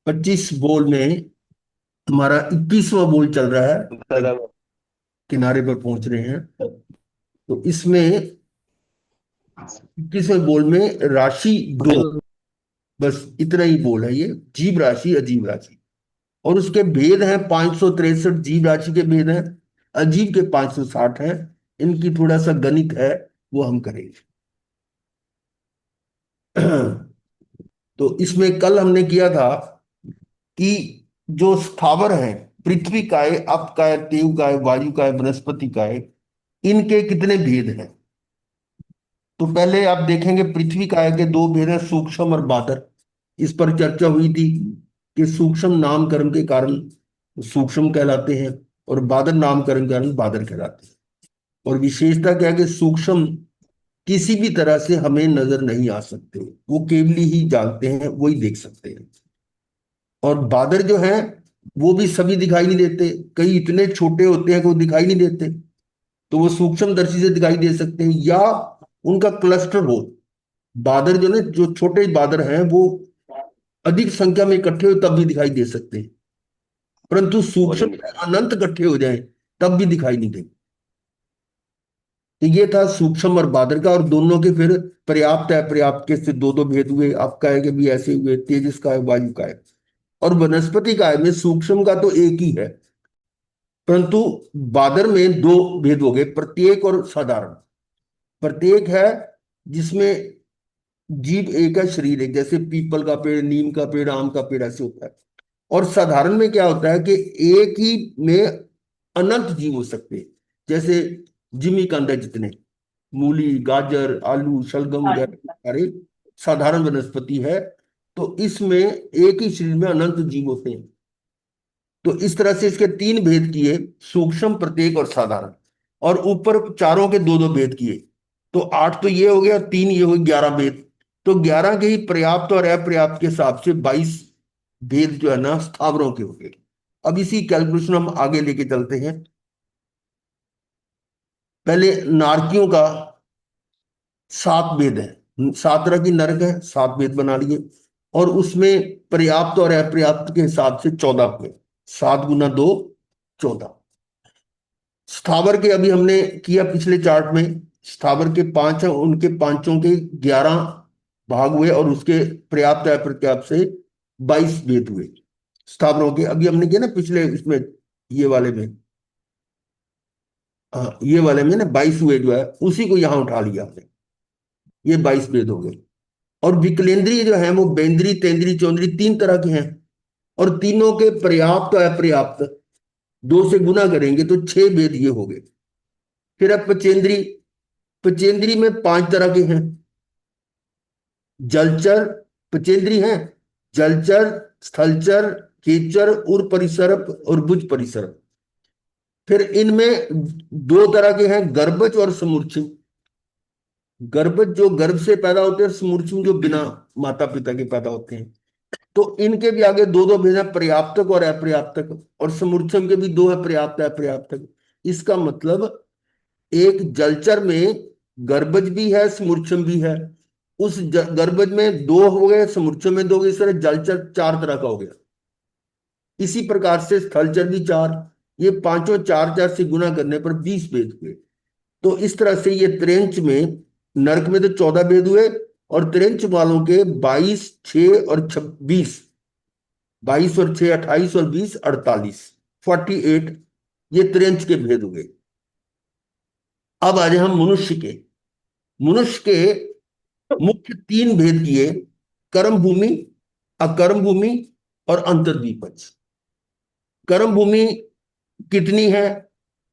25 ball में हमारा 21वां ball चल रहा है, दादा। किनारे पर पहुंच रहे हैं। तो इसमें 21वें बॉल में राशि 2, बस इतना ही बॉल है ये। जीव राशि, अजीब राशि, और उसके भेद हैं 563 जीव राशि के भेद हैं, अजीब के 560 हैं। इनकी थोड़ा सा गणित है, वो हम करेंगे। तो इसमें कल हमने किया था कि जो स्थावर हैं, पृथ्वी काय, अप काय, तेव काय, वायु काय, वनस्पति काय, इनके कितने भेद हैं। तो पहले आप देखेंगे पृथ्वी काय के दो भेद हैं, सूक्ष्म और बादर। इस पर चर्चा हुई थी कि सूक्ष्म नामकरण के कारण सूक्ष्म कहलाते हैं, और बादर नामकरण के कारण बादर कहलाते हैं। और विशेषता क्या है कि सूक्ष्म किसी भी तरह से हमें नजर नहीं आ सकते, वो केवली ही जानते हैं, वही देख सकते हैं। और बादर जो है वो भी सभी दिखाई नहीं देते, कई इतने छोटे होते हैं कि वो दिखाई नहीं देते, तो वो सूक्ष्म दर्शी से दिखाई दे सकते हैं, या उनका क्लस्टर हो। बादर जो ना, जो छोटे बादर हैं वो अधिक संख्या में इकट्ठे हो तब भी दिखाई दे सकते हैं, परंतु वो सूक्ष्म नहीं दिखा। अनंत इकट्ठे हो जाएं तब भी दिखाई नहीं देंगे। तो ये था सूक्ष्म और बादर का। और दोनों के फिर पर्याप्त है, पर्याप्त के से दो दो भेद हुए, आपका है कि भी ऐसे हुए, तेजस का है, वायु का है। और वनस्पति काय में सूक्ष्म का तो एक ही है, परंतु बादर में दो भेद हो गए, प्रत्येक और साधारण। प्रत्येक है जिसमें जीव एक है, शरीर एक, जैसे पीपल का पेड़, नीम का पेड़, आम का पेड़, ऐसे होता है। और साधारण में क्या होता है कि एक ही में अनंत जीव हो सकते हैं, जैसे जिमी कंद है जितने, मूली, गाजर, आलू, शलगम वगैरह सारे साधारण वनस्पति है। तो इसमें एक ही शरीर में अनंत जीव होते हैं। तो इस तरह से इसके तीन भेद किए, सूक्ष्म, प्रत्येक और साधारण। और ऊपर चारों के दो दो भेद किए, तो 8 तो ये हो गया, 3 ये हो गए, 11 भेद। तो 11 के ही पर्याप्त और अपर्याप्त के हिसाब से 22 भेद जो है ना स्थावरों के हो गए। अब इसी कैलकुलेशन हम आगे लेके चलते हैं। पहले नारकियों का 7 भेद है, 7 तरह की नरक है, 7 भेद बना लिए। और उसमें पर्याप्त और अपर्याप्त के हिसाब से 14 हुए, 7 × 2 14। स्थावर के अभी हमने किया पिछले चार्ट में, स्थावर के 5 हैं, उनके पांचों के 11 भाग हुए, और उसके पर्याप्त अपर्याप्त से 22 भेद हुए स्थावरों के। अभी हमने किया ना पिछले इसमें, ये वाले में, हाँ ये वाले में ना 22 हुए जो है, उसी को यहाँ उठा लिया हमने, ये 22 भेद हो गए। और विकलेंद्रीय जो है वो बेंद्री, तेंद्री, चौंद्री 3 तरह के हैं, और तीनों के पर्याप्त और अपर्याप्त 2 से गुना करेंगे तो 6 भेद ये हो गए। फिर अब पचेंद्री, पचेंद्री में 5 तरह के हैं। जलचर पचेंद्री हैं, जलचर, स्थलचर, खेचर, उर परिसरप और भुज परिसरप। फिर इनमें 2 तरह के हैं, गर्भज और समूर्छिम। गर्भज जो गर्भ से पैदा होते हैं, समूर्छिम जो बिना माता पिता के पैदा होते हैं। तो इनके भी आगे दो दो भेद है, पर्याप्तक और अपर्याप्तक, और समूर्छम के भी दो है, पर्याप्त अपर्याप्तक। इसका मतलब एक जलचर में गर्भज भी है, समूर्छम भी है। उस गर्भज में 2 हो गए, समुच्चय में 2 हो गए, इस तरह जलचर 4 तरह का हो गया। इसी प्रकार से स्थलचर भी 4। ये पांचों 4 4 से गुना करने पर 20 भेद हुए। तो इस तरह से ये त्रेंच में, नरक में तो 14 भेद हुए, और त्रेंच वालों के 22, 6 और 26, 22 और 6 28 और 20 48, 48, ये त्रेंच के भेद हुए। अब आ जाए हम मनुष्य के। मनुष्य के मुख्य 3 भेद किए, कर्म भूमि, अकर्म भूमि और अंतर्दीपज। कर्म भूमि कितनी है,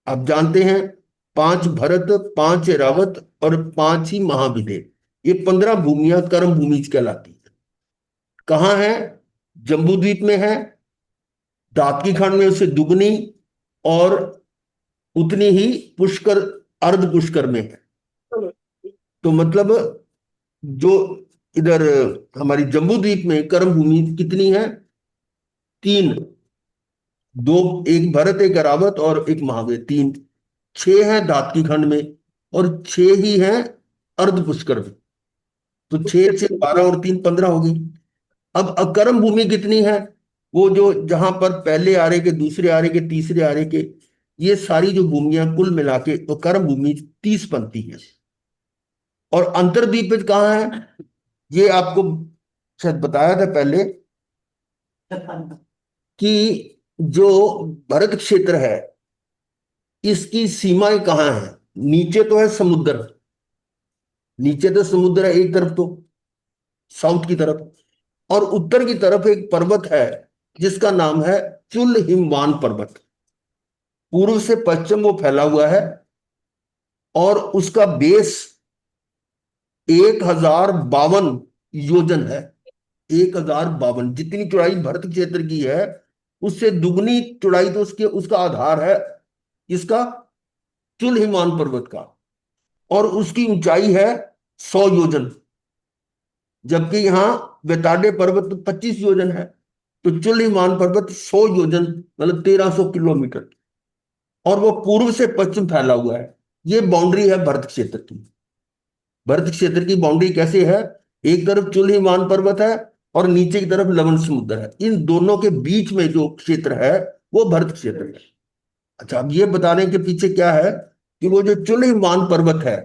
आप जानते हैं, 5 भरत, 5 रावत और 5 ही महाविदे। ये 15 भूमियां कर्म भूमि कहलाती है। कहाँ है, जम्बू द्वीप में है, दातकी खंड में उससे दुगनी, और उतनी ही पुष्कर, अर्ध पुष्कर में है। तो मतलब जो इधर हमारी जम्बू द्वीप में कर्म भूमि कितनी है, 3, 2, एक भरत, एक अरावत और एक महावीर, 3, 6 है दातकी खंड में, और 6 ही है अर्ध पुष्कर में। तो 6 6 12 और 3 15 हो गई। अब अकर्म भूमि कितनी है? वो जो जहां पर पहले आरे के, दूसरे आरे के, तीसरे आरे के, ये सारी जो भूमियां कुल मिला के तो कर्म भूमि 30 बनती है। और अंतर्दीपित कहाँ है? ये आपको शायद बताया था पहले कि जो भरत क्षेत्र है इसकी सीमाएं कहाँ है। नीचे तो है समुद्र, नीचे तो समुद्र है एक तरफ तो, साउथ की तरफ। और उत्तर की तरफ एक पर्वत है जिसका नाम है चुल हिमवान पर्वत। पूर्व से पश्चिम वो फैला हुआ है और उसका बेस 1052 योजन है। 1052, जितनी चौड़ाई भरत क्षेत्र की है उससे दुगनी चौड़ाई तो उसके उसका आधार है, इसका चुल हिमान पर्वत का। और उसकी ऊंचाई है 100 योजन, जबकि यहाँ बेताडे पर्वत 25 योजन है। तो चुल हिमान पर्वत 100 योजन, मतलब 1300 किलोमीटर। और वो पूर्व से पश्चिम फैला हुआ है। ये बाउंड्री है भरत क्षेत्र की। भरत क्षेत्र की बाउंड्री कैसे है? एक तरफ चुल हिमान पर्वत है और नीचे की तरफ लवण समुद्र है। इन दोनों के बीच में जो क्षेत्र है वो भरत क्षेत्र है। अच्छा, अब ये बताने के पीछे क्या है कि वो जो चुल हिमान पर्वत है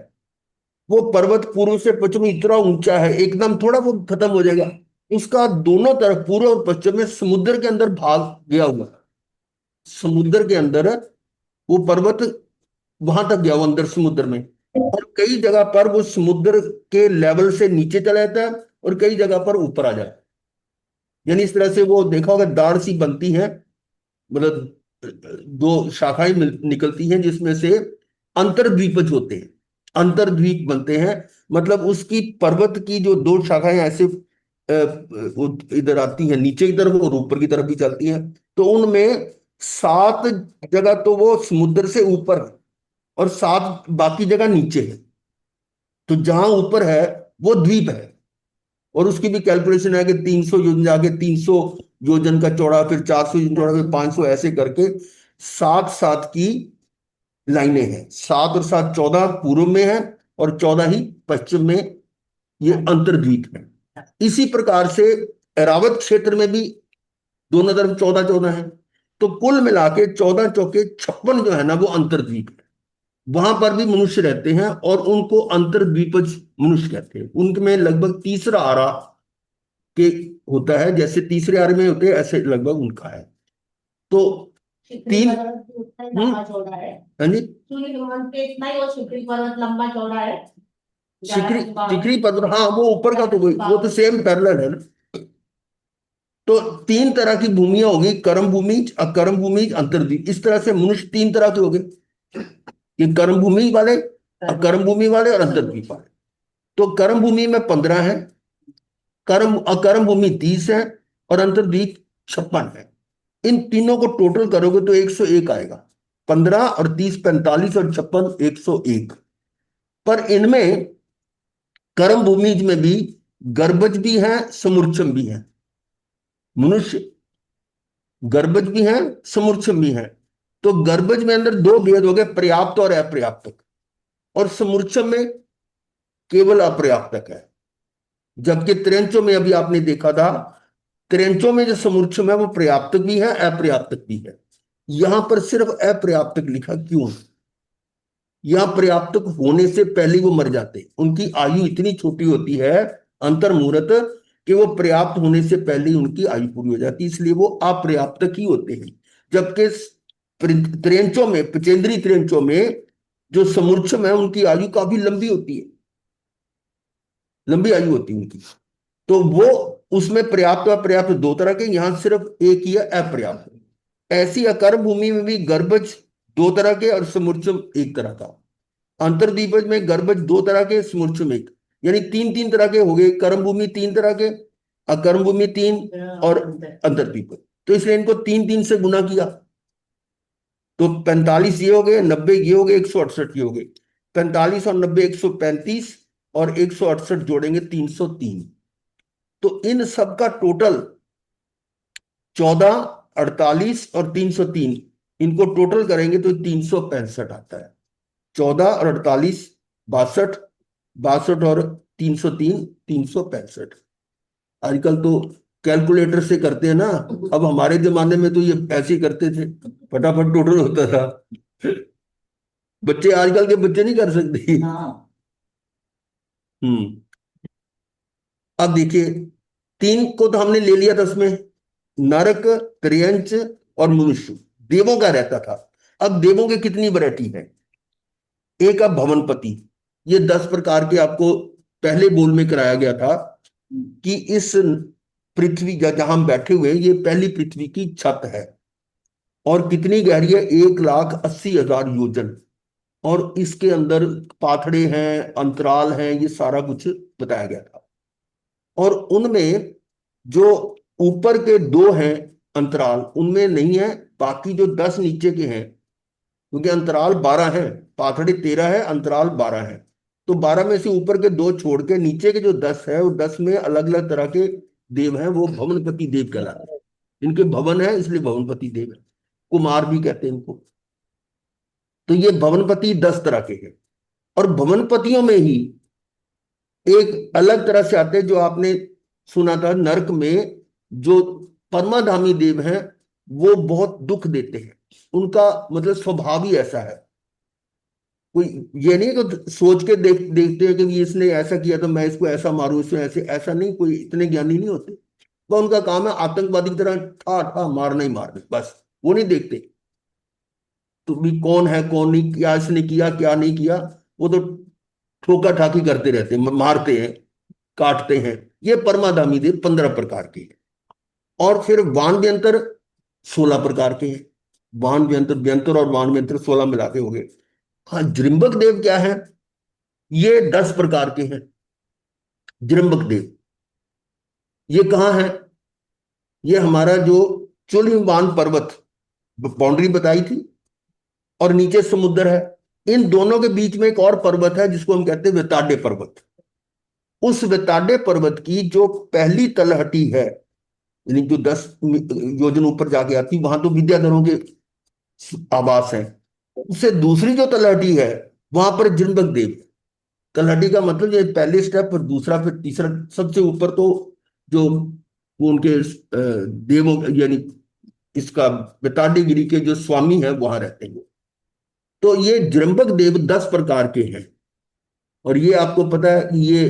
वो पर्वत पूर्व से पश्चिम इतना ऊंचा है, एकदम थोड़ा वो खत्म हो जाएगा। उसका दोनों तरफ पूर्व और पश्चिम में समुद्र के अंदर भाग गया हुआ है। समुद्र के अंदर वो पर्वत वहां तक गया वो अंदर समुद्र में। और कई जगह पर वो समुद्र के लेवल से नीचे चला जाता है और कई जगह पर ऊपर आ जाता है। यानी इस तरह से वो देखा होगा दाढ़ सी बनती है, मतलब दो शाखाएं निकलती हैं जिसमें से अंतर्द्वीपज होते हैं, अंतर्द्वीप बनते हैं। मतलब उसकी पर्वत की जो दो शाखाएं ऐसे वो इधर आती हैं नीचे की तरफ और ऊपर की तरफ भी चलती हैं। तो उनमें 7 जगह तो वो समुद्र से ऊपर है और 7 बाकी जगह नीचे है। तो जहां ऊपर है वो द्वीप है। और उसकी भी कैलकुलेशन है कि 300 योजन जाके 300 योजन का चौड़ा, फिर 400 योजन चौड़ा, फिर 500, ऐसे करके 7 7 की लाइनें हैं। 7 और 7 14 पूर्व में है और 14 ही पश्चिम में। ये अंतर्द्वीप है। इसी प्रकार से एरावत क्षेत्र में भी दोनों तरफ 14 14 है। तो कुल मिला के 14 चौके 56 जो है ना वो अंतर्द्वीप है। वहां पर भी मनुष्य रहते हैं और उनको अंतर्द्वीपज मनुष्य कहते हैं। उनमें लगभग तीसरा आरा के होता है, जैसे तीसरे आरे में होते हैं ऐसे लगभग उनका है। तो शिकरी तीन। पर्वत भी उतना ही लंबा चौड़ा है। हाँ जी। सूर्य हिमांक पे इतना ही, और शिकरी पर्वत लंबा चौड़ा है। शिकरी, 1152। शिकरी पर्वत, हाँ वो ऊपर का तो वो तो सेम पैरेलल है ना। तो 3 तरह की भूमियां होगी, कर्म भूमि, अकर्म भूमि, अंतर्द्वीप। इस तरह से मनुष्य 3 तरह के हो गए, ये कर्म भूमि वाले, अकर्म भूमि वाले और अंतर्द्वीप वाले। तो कर्म भूमि में 15 है, कर्म अकर्म भूमि 30 है और अंतर्द्वीप 56 है। इन तीनों को टोटल करोगे तो 101 आएगा। 15 और 30 45 और 56 101। पर इनमें कर्म भूमि में भी गर्भज भी है, समूर्छम भी है। मनुष्य गर्भज भी है, समूर्छम भी है। तो गर्भज में अंदर 2 भेद हो गए, पर्याप्त और अपर्याप्त। और समूर्छम में केवल अपर्याप्तक है। जबकि त्रेंचों में अभी आपने देखा था, त्रेंचों में जो समूर्छम है वो पर्याप्तक भी है, अपर्याप्तक भी है। यहां पर सिर्फ अपर्याप्तक लिखा, क्यों? यहां पर्याप्तक होने से पहले वो मर जाते, उनकी आयु इतनी छोटी होती है अंतर मुहूर्त कि वो पर्याप्त होने से पहले ही उनकी आयु पूरी हो जाती, इसलिए वो अपर्याप्तक ही होते हैं। जबकि त्रेंचों में, पचेंद्री त्रेंचों में जो समूर्छम है उनकी आयु काफी लंबी होती है, लंबी आयु होती है उनकी। तो वो उसमें पर्याप्त और अपर्याप्त 2 तरह के, यहां सिर्फ एक ही है, अपर्याप्त। ऐसी अकर्म भूमि में भी गर्भज 2 तरह के और समूर्छम 1 तरह का। अंतर्दीपज में गर्भज 2 तरह के, समूर्छम 1। यानी 3 3 तरह के हो गए। कर्म भूमि 3 तरह के, अकर्म भूमि 3 और अंतर्दीपज। तो इसलिए इनको 3 3 से गुना किया तो 45 ये हो गए, 90 ये हो गए, 168 ये हो गए। 45 और 90 135 और 168 जोड़ेंगे 303। तो इन सब का टोटल 14, 48 और 303, इनको टोटल करेंगे तो 365 आता है। 14 और 48 62, 62 और 303, 365। आजकल तो कैलकुलेटर से करते हैं ना। अब हमारे जमाने में तो ये ऐसे ही करते थे, फटाफट टोटल होता था। बच्चे, आजकल के बच्चे नहीं कर सकते। हाँ। हम्म। अब देखिए, 3 को तो हमने ले लिया था उसमें, नरक, त्रयंच और मनुष्य, देवों का रहता था। अब देवों की कितनी वैरायटी है? एक अब भवनपति, ये 10 प्रकार के आपको पहले बोल में कराया गया था कि इस पृथ्वी जहां हम बैठे हुए हैं, ये पहली पृथ्वी की छत है। और कितनी गहरी है? 1,80,000 योजन। और इसके अंदर पाथड़े हैं, अंतराल हैं, ये सारा कुछ बताया गया था। और उनमें जो ऊपर के 2 हैं अंतराल, उनमें नहीं है। बाकी जो 10 नीचे के हैं, क्योंकि अंतराल 12 है, पाथड़ी 13 है, अंतराल 12 है। तो 12 में से ऊपर के 2 छोड़ के नीचे के जो 10 है, वो 10 में अलग अलग तरह के देव हैं, वो भवनपति देव कहलाते हैं। इनके भवन है इसलिए भवनपति देव है। कुमार भी कहते हैं इनको। तो ये भवनपति 10 तरह के हैं। और भवनपतियों में ही एक अलग तरह से आते हैं, जो आपने सुना था नरक में जो परमाधामी देव हैं, वो बहुत दुख देते हैं। उनका मतलब स्वभाव ही ऐसा है। कोई ये नहीं कि सोच के देखते हैं कि ये इसने ऐसा किया तो मैं इसको ऐसा मारूं, इसमें ऐसे, ऐसा नहीं। कोई इतने ज्ञानी नहीं होते। वो उनका काम है आतंकवादी की तरह ठा ठा मारना ही मारना, बस। वो नहीं देखते तो भी कौन है कौन नहीं, क्या इसने किया क्या नहीं किया। वो तो ठोका ठाकी करते रहते हैं, मारते हैं, काटते हैं। ये परमाधामी देव 15 प्रकार के हैं। और फिर वान व्यंतर 16 प्रकार के हैं। वान व्यंतर, व्यंतर और वान व्यंतर 16 मिला के हो गए। हाँ, जृंबक देव क्या है? ये 10 प्रकार के हैं। जृंबक देव ये कहाँ है? ये हमारा जो चुलिवान पर्वत, बाउंड्री बताई थी, और नीचे समुद्र है। इन दोनों के बीच में एक और पर्वत है जिसको हम कहते हैं वेताड्य पर्वत। उस वेताड्य पर्वत की जो पहली तलहटी है, यानी जो 10 योजन ऊपर जाके आती, वहां तो विद्याधरों के आवास है। उससे दूसरी जो तलहटी है, वहां पर जृंबक देव। तलहटी का मतलब ये पहले स्टेप, फिर दूसरा, फिर तीसरा। सबसे ऊपर तो जो वो उनके देवों यानी इसका बेताड़ी के जो स्वामी है वहां रहते हैं। तो ये जृंबक देव 10 प्रकार के हैं। और ये आपको पता है कि ये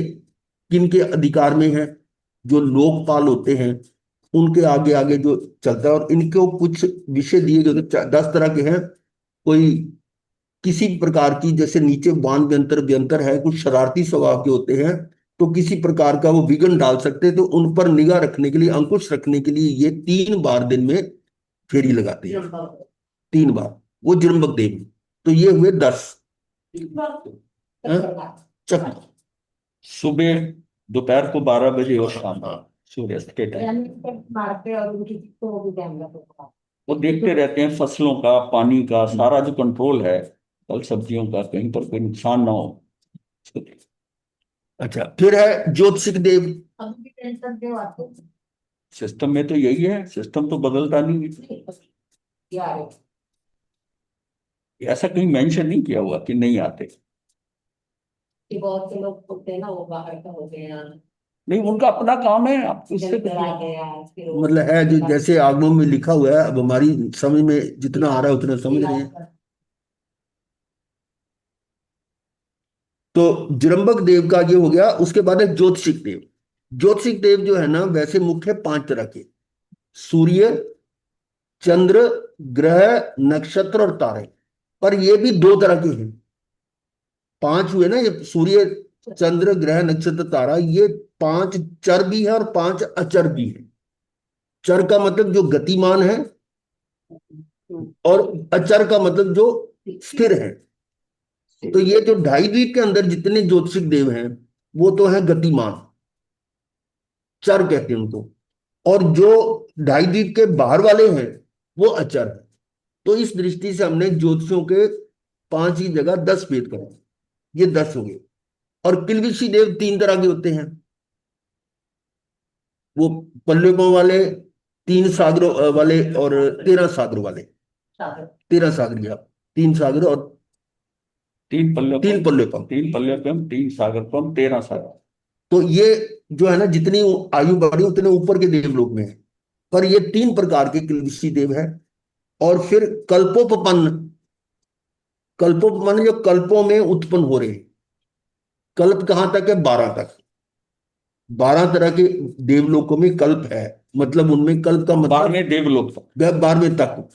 किन के अधिकार में है? जो लोकपाल होते हैं उनके आगे आगे जो चलता है। और इनको कुछ विषय दिए गए, तो 10 तरह के हैं। कोई किसी प्रकार की, जैसे नीचे वान व्यंतर व्यंतर है, कुछ शरारती स्वभाव के होते हैं, तो किसी प्रकार का वो विघ्न डाल सकते हैं। तो उन पर निगाह रखने के लिए, अंकुश रखने के लिए ये 3 बार दिन में फेरी लगाते हैं। 3 बार वो जृंबक देवी। तो ये हुए 10 चक्र। सुबह, दोपहर को 12 बजे और शाम सूर्यास्त के टाइम मारते और उनकी तो वो भी ध्यान रखो। वो देखते रहते हैं फसलों का, पानी का, सारा जो कंट्रोल है, फल सब्जियों का, कहीं पर कोई नुकसान ना हो। अच्छा, फिर है ज्योतिषिक देव। अभी भी टेंशन दे आते सिस्टम में तो यही है, सिस्टम तो बदलता नहीं है। यार, ऐसा कहीं मेंशन नहीं किया हुआ कि नहीं आते। कि बहुत से लोग बोलते हैं ना वो बाहर का हो गया, नहीं, उनका अपना काम है, आप उससे इधर आ गया, फिर वो मतलब है जो जैसे आगमों में लिखा हुआ है, अब हमारी समझ में जितना आ रहा है उतना समझ रहे हैं। तो जृंबक देव का ये हो गया। उसके बाद है ज्योतिषिक देव। ज्योतिषिक देव जो है ना, वैसे मुख्य 5 तरह के: सूर्य, चंद्र, ग्रह, नक्षत्र और तारे। पर ये भी 2 तरह के हैं। 5 हुए ना ये, सूर्य, चंद्र, ग्रह, नक्षत्र, तारा। ये 5 चर भी है और 5 अचर भी है। चर का मतलब जो गतिमान है, और अचर का मतलब जो स्थिर है। तो ये जो 2.5 द्वीप के अंदर जितने ज्योतिषिक देव हैं, वो तो है गतिमान, चर कहते हैं उनको। और जो 2.5 द्वीप के बाहर वाले हैं, वो अचर है। तो इस दृष्टि से हमने ज्योतिषियों के 5 की जगह 10 भेद करे। ये 10 हो गए। और किलबिशी देव 3 तरह के होते हैं। वो पल्लवों वाले, 3 सागरों वाले, और 13 सागरों वाले। 13 सागर या 3 सागर और 3 पल्ले 3 पल्ले पंख। 3 पल्ले पे हम 3 सागर को हम 13 सागर। तो ये जो है ना, जितनी आयु बढ़ी उतने ऊपर के देवलोक में है। पर ये 3 प्रकार के किलबिशी देव है। और फिर कल्पोपपन्न, कल्पोपपन्न जो कल्पों में उत्पन्न हो रहे हैं। कल्प कहां तक है? 12 तक। 12 तरह के देवलोकों में कल्प है। मतलब उनमें कल्प का मतलब 12वें देवलोक तक। 12वें तक,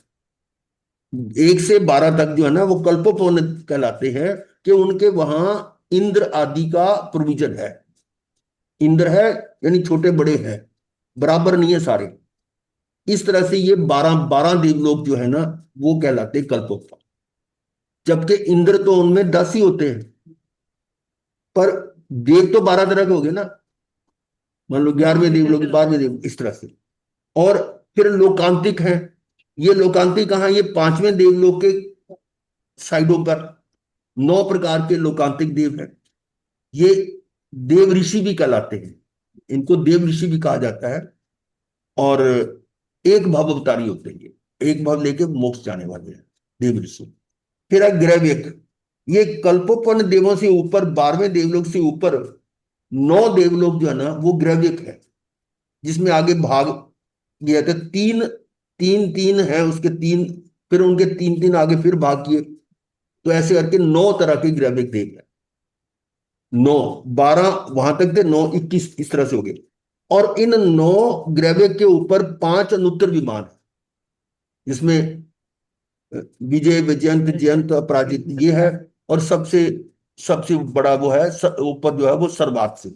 1 से 12 तक जो है ना वो कल्पोपवन कहलाते हैं, कि उनके वहां इंद्र आदि का प्रोविजन है। इंद्र है यानी छोटे बड़े हैं, बराबर नहीं है सारे। इस तरह से ये 12 देवलोक जो है ना वो कहलाते हैं कल्पोपवन। जबकि इंद्र तो उनमें 10 ही होते हैं, पर देव तो 12 तरह के हो गए ना। मान लो 11वें देवलोक, 12वें देवलोक, इस तरह से। और फिर लोकांतिक है। ये लोकांतिक कहाँ? ये 5वें देवलोक के साइडों पर 9 प्रकार के लोकांतिक देव हैं। ये देव ऋषि भी कहलाते हैं, इनको देव ऋषि भी कहा जाता है। और एक भव अवतारी होते हैं, ये एक भव लेके मोक्ष जाने वाले हैं देव ऋषि। फिर है ग्रैविक। ये कल्पोपन्न देवों से ऊपर, 12वें देवलोक से ऊपर 9 देवलोक जो है ना वो ग्रैविक है, जिसमें आगे भाग दिया था। तीन तीन तीन है उसके, तीन, फिर उनके 3 3 आगे फिर भाग किए। तो ऐसे करके 9 तरह के ग्रैविक देव है। 9, 12 वहां तक थे, 9 21 इस तरह से हो गए। और इन 9 ग्रैविक के ऊपर 5 अनुत्तर विमान है, जिसमें विजय, विजयंत, जयंत, अपराजित ये है। और सबसे सबसे बड़ा वो है ऊपर जो है वो सर्वात सिंह।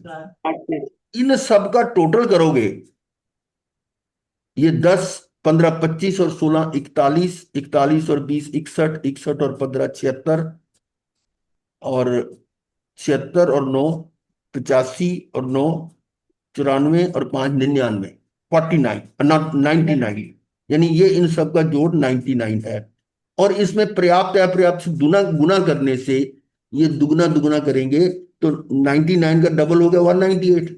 इन सब का टोटल करोगे, ये 10 15 25 और 16 41, 41 और 20 61, 61 और 15 76, और 76 और 9 85, और 9 94, और 5 99, 49, 99। यानी ये इन सब का जोड़ 99 है। और इसमें पर्याप्त अपर्याप्त से गुना गुना करने से ये दुगना दुगना करेंगे तो 99 का डबल हो गया 198।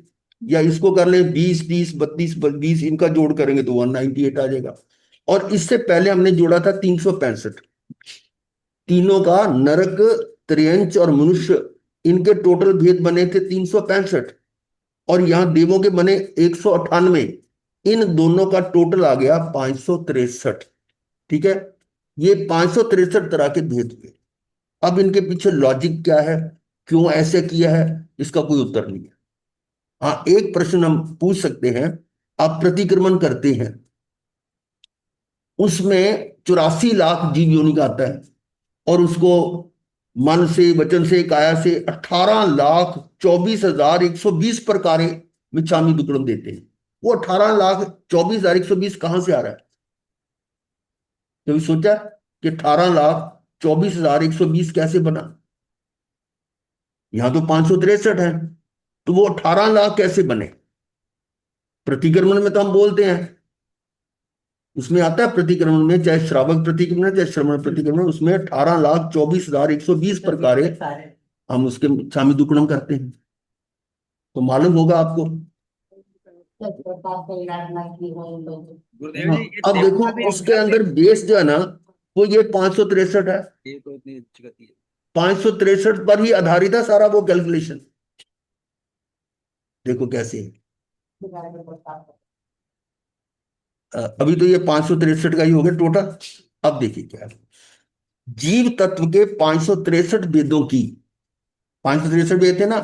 या इसको कर ले 20 30 32 20, इनका जोड़ करेंगे तो 198 आ जाएगा। और इससे पहले हमने जोड़ा था 365, तीनों का, नरक, त्रियंच और मनुष्य, इनके टोटल भेद बने थे 365। और यहां देवों के बने 198। इन दोनों का टोटल आ गया 563। ठीक है, ये 563 तरह के भेद हुए। अब इनके पीछे लॉजिक क्या है, क्यों ऐसे किया है, इसका कोई उत्तर नहीं है। हाँ, एक प्रश्न हम पूछ सकते हैं। आप प्रतिक्रमण करते हैं, उसमें 84 लाख जीव योनि का आता है, और उसको मन से, वचन से, काया से 18,24,120 प्रकारे मिच्छामी दुक्कड़म देते हैं। वो 18,24,120 कहां से आ रहा है? कभी सोचा कि 18,24,120 कैसे बना? यहां तो 563 है, तो वो 18 लाख कैसे बने? प्रतिक्रमण में तो हम बोलते हैं, उसमें आता है प्रतिक्रमण में, चाहे श्रावक प्रतिक्रमण है चाहे श्रवण प्रतिक्रमण, उसमें 18,24,120 प्रकारे हम उसके स्वामी दुक्कड़म करते हैं। तो मालूम होगा आपको। गुरुदेव जी, ये अब देखो उसके अंदर बेस जो है ना वो ये 563 है। ये तो इतनी अच्छी गति है। 563 पर ही आधारित है सारा वो कैलकुलेशन। देखो कैसे है। अभी तो ये 563 का ही हो गया टोटल। अब देखिए क्या है। जीव तत्व के 563 वेदों की, 563 वेद थे ना।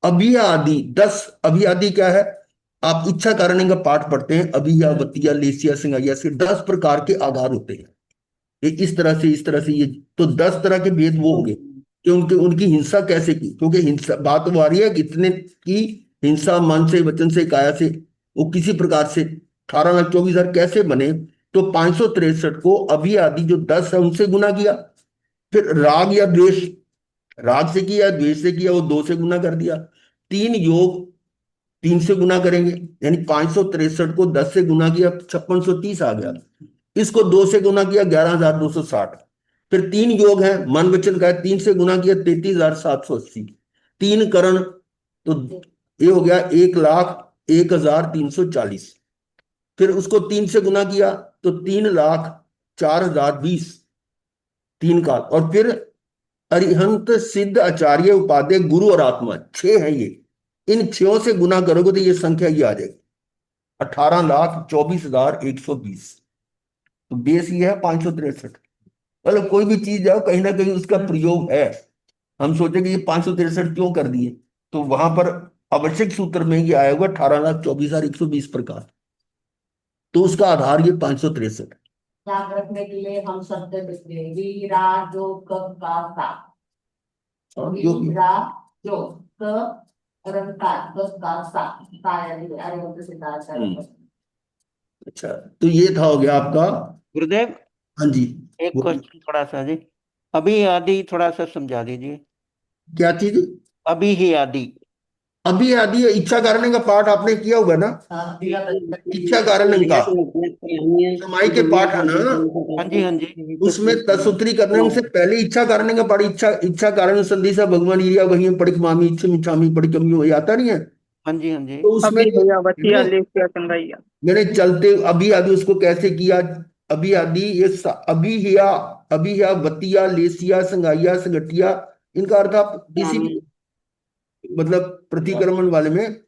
अभी आदि 10, अभी आदि क्या है? आप इच्छा कारण का पाठ पढ़ते हैं, अभी या वतिया, लेसिया, सिंगाइया से 10 प्रकार के आधार होते हैं। ये इस तरह से, इस तरह से, ये तो 10 तरह के भेद वो हो गए कि उनके, उनकी हिंसा कैसे की। क्योंकि हिंसा बात वो आ रही है कि इतने की हिंसा मन से, वचन से, काया से, वो किसी प्रकार से 18,24,000 कैसे बने? तो 563 को अभी आदि जो 10 है उनसे गुना किया। फिर राग या द्वेष, राग से किया, द्वेष से किया, वो 2 से गुना कर दिया। 3 योग 3 से गुना करेंगे, यानी 563 को 10 से गुना किया 5630 आ गया। इसको 2 से गुना किया 11,260। फिर 3 योग है, मन वचन का है, 3 से गुना किया 33,780। 3 करण, तो ये हो गया 1,01,340। फिर उसको 3 से गुना किया तो 3,04,020, 3 काल। और फिर अरिहंत, सिद्ध, आचार्य, उपाध्याय, गुरु और आत्मा, 6 है ये। इन 6 से गुना करोगे तो ये संख्या ये आ जाएगी 18,24,120। तो बेस ये है 563। मतलब कोई भी चीज जाओ कहीं ना कहीं उसका प्रयोग है। हम सोचे कि ये 563 क्यों कर दिए, तो वहां पर आवश्यक सूत्र में ये आया हुआ 18,24,120 प्रकार। तो उसका आधार ये 563। याद रखने के लिए हम शब्द लिखते हैं, वीरा जो क का सा, वीरा जो क रंका का सा, यानी अरे वो तो सिद्धार्थ। अच्छा, तो ये था हो गया आपका। गुरुदेव, हाँ जी। एक बोलिए। क्वेश्चन थोड़ा सा जी। अभी आदि थोड़ा सा समझा दीजिए। क्या चीज? अभी ही आदि। अभी आदि इच्छा कारण का पाठ आपने किया होगा ना? हाँ, दिया था। इच्छा कारण का समाई के पाठ है ना, हाँ जी, हाँ जी। उसमें तत्सूत्री करने से पहले इच्छा कारण का पाठ, इच्छा इच्छा कारण संधि सा भगवान इरिया वही पढ़िक मामी इच्छा मिच्छामी पढ़िक कमियो आता नहीं है? हाँ जी, हाँ जी। तो उसमें अभी जो भैया बतिया मैंने लेके संगैया। मैंने चलते अभी आदि उसको कैसे किया? अभी आदि ये अभी या वतिया लेसिया संगाइया संगटिया, इनका अर्थ आप किसी भी मतलब प्रतिक्रमण वाले में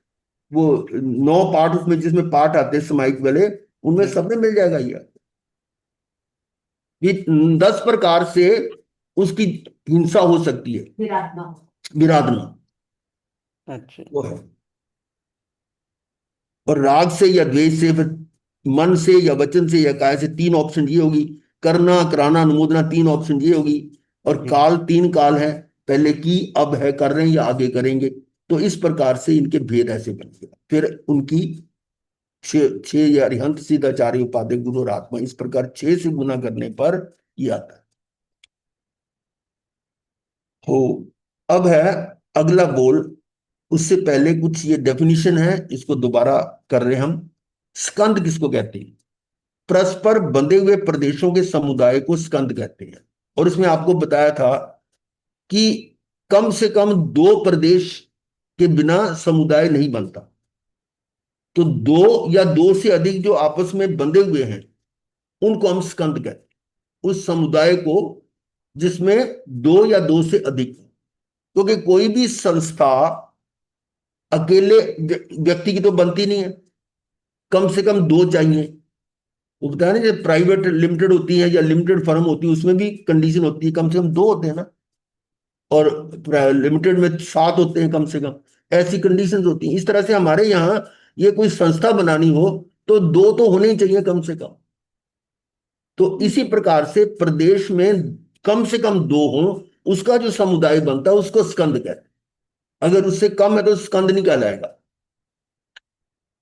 वो 9 पाठ उसमें जिसमें पाठ आते हैं समाहिक वाले, उनमें सब में मिल जाएगा ये 10 प्रकार से उसकी हिंसा हो सकती है। विराटमा। विराधना अच्छा। वो है। और राग से या द्वेष से, फिर मन से या वचन से या काय से, 3 ऑप्शन ये होगी। करना कराना अनुमोदना 3 ऑप्शन ये होगी। और काल 3 काल है, पहले की अब है कर रहे हैं या आगे करेंगे। तो इस प्रकार से इनके भेद ऐसे बन गया। फिर उनकी छह या अरिहंत सिद्धाचार्य उपाध्याय गुरु और आत्मा, इस प्रकार 6 से गुना करने पर ये आता है। हो अब है अगला बोल। उससे पहले कुछ ये डेफिनेशन है, इसको दोबारा कर रहे हैं हम। स्कंद किसको कहते हैं? परस्पर बंधे हुए प्रदेशों के समुदाय को स्कंद कहते हैं। और इसमें आपको बताया था कि कम से कम 2 प्रदेश के बिना समुदाय नहीं बनता। तो 2 या 2 से अधिक जो आपस में बंधे हुए हैं उनको हम स्कंद कहते हैं। उस समुदाय को जिसमें 2 या 2 से अधिक, क्योंकि कोई भी संस्था अकेले व्यक्ति की तो बनती नहीं है, कम से कम 2 चाहिए। वो बताया ना, जब प्राइवेट लिमिटेड होती है या लिमिटेड फर्म होती है उसमें भी कंडीशन होती है, कम से कम 2 होते हैं ना। और लिमिटेड में 7 होते हैं कम से कम, ऐसी कंडीशंस होती हैं। इस तरह से हमारे यहाँ ये कोई संस्था बनानी हो तो 2 तो होने ही चाहिए कम से कम। तो इसी प्रकार से प्रदेश में कम से कम 2 हो, उसका जो समुदाय बनता है उसको स्कंद कहते हैं। अगर उससे कम है तो स्कंद नहीं कहलाएगा।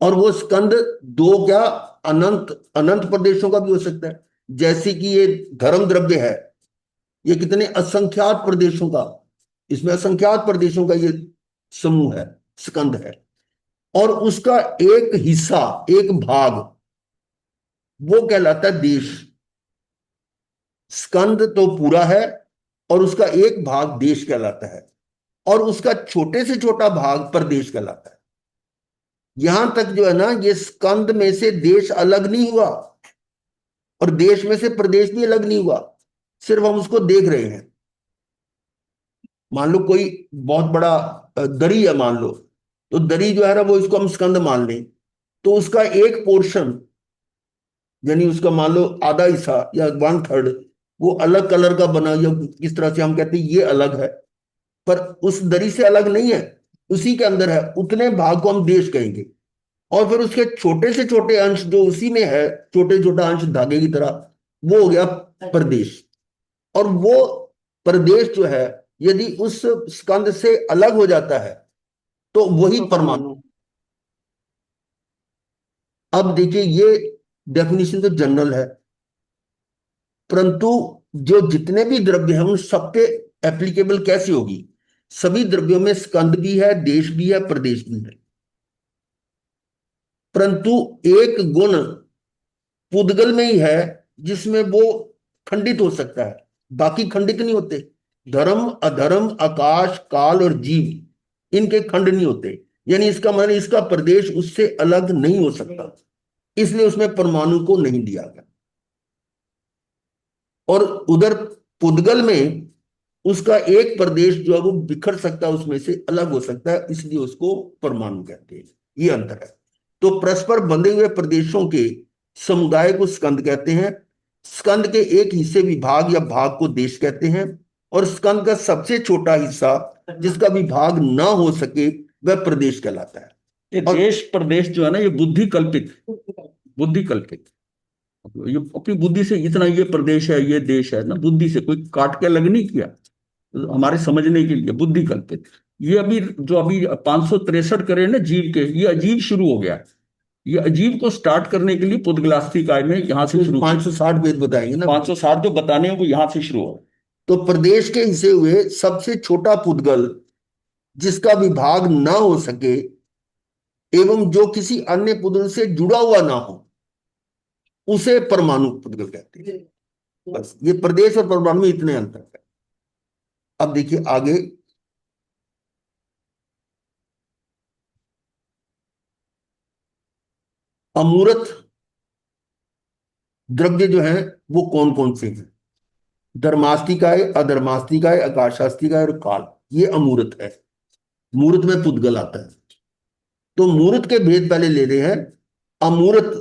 और वो स्कंद 2 क्या, अनंत अनंत प्रदेशों का भी हो सकता है। जैसे कि ये धर्म द्रव्य है, ये कितने असंख्यात प्रदेशों का, इसमें असंख्यात प्रदेशों का ये समूह है, स्कंद है। और उसका एक हिस्सा, एक भाग, वो कहलाता है देश। स्कंद तो पूरा है और उसका एक भाग देश कहलाता है, और उसका छोटे से छोटा भाग प्रदेश कहलाता है। यहां तक जो है ना, ये स्कंद में से देश अलग नहीं हुआ और देश में से प्रदेश भी अलग नहीं हुआ, सिर्फ हम उसको देख रहे हैं। मान लो कोई बहुत बड़ा दरी है मान लो, तो दरी जो है ना वो इसको हम स्कंद मान लें, तो उसका एक पोर्शन, यानी उसका मान लो आधा हिस्सा या 1/3, वो अलग कलर का बना, या किस तरह से हम कहते हैं ये अलग है, पर उस दरी से अलग नहीं है, उसी के अंदर है, उतने भाग को हम देश कहेंगे। और फिर उसके छोटे से छोटे अंश जो उसी में है, छोटे छोटा अंश धागे की तरह, वो हो गया प्रदेश। और वो प्रदेश जो है यदि उस स्कंद से अलग हो जाता है तो वही परमाणु। अब देखिए, ये डेफिनेशन तो जनरल है, परंतु जो जितने भी द्रव्य हैं उन सब पे एप्लीकेबल कैसे होगी? सभी द्रव्यों में स्कंद भी है, देश भी है, प्रदेश भी है। परंतु एक गुण पुद्गल में ही है जिसमें वो खंडित हो सकता है, बाकी खंडित नहीं होते। धर्म अधर्म आकाश काल और जीव इनके खंड नहीं होते, यानी इसका मतलब इसका प्रदेश उससे अलग नहीं हो सकता, इसलिए उसमें परमाणु को नहीं दिया गया। और उधर पुद्गल में उसका एक प्रदेश जो है वो बिखर सकता है, उसमें से अलग हो सकता है, इसलिए उसको परमाणु कहते हैं। ये अंतर है। तो परस्पर बंधे हुए प्रदेशों के समुदाय को स्कंद कहते हैं। स्कंद के एक हिस्से विभाग या भाग को देश कहते हैं। और स्कंद का सबसे छोटा हिस्सा जिसका विभाग ना हो सके वह प्रदेश कहलाता है। ये और देश प्रदेश जो है ना, ये बुद्धि कल्पित, बुद्धि कल्पित, ये अपनी बुद्धि से इतना ये प्रदेश है, ये देश है ना, बुद्धि से, कोई काट के अलग नहीं किया, हमारे समझने के लिए बुद्धि कल्पित। ये अभी जो अभी 563 करे ना जीव के, ये अजीब शुरू हो गया। ये अजीब को स्टार्ट करने के लिए पुद्गलास्ती काय में यहाँ से शुरू 560 वेद बताएंगे ना। 560 जो बताने हैं वो यहाँ से शुरू हो। तो प्रदेश के हिस्से हुए सबसे छोटा पुद्गल जिसका विभाग ना हो सके एवं जो किसी अन्य पुद्गल से जुड़ा हुआ ना हो उसे परमाणु पुद्गल कहते हैं। बस ये प्रदेश और परमाणु में इतने अंतर है। अब देखिए आगे, अमूर्त द्रव्य जो है वो कौन कौन से हैं? धर्मास्तिकाय, अधर्मास्तिकाय, आकाशास्तिकाय और काल, ये अमूर्त है। मूर्त में पुद्गल आता है। तो मूर्त के भेद पहले ले रहे हैं। अमूर्त,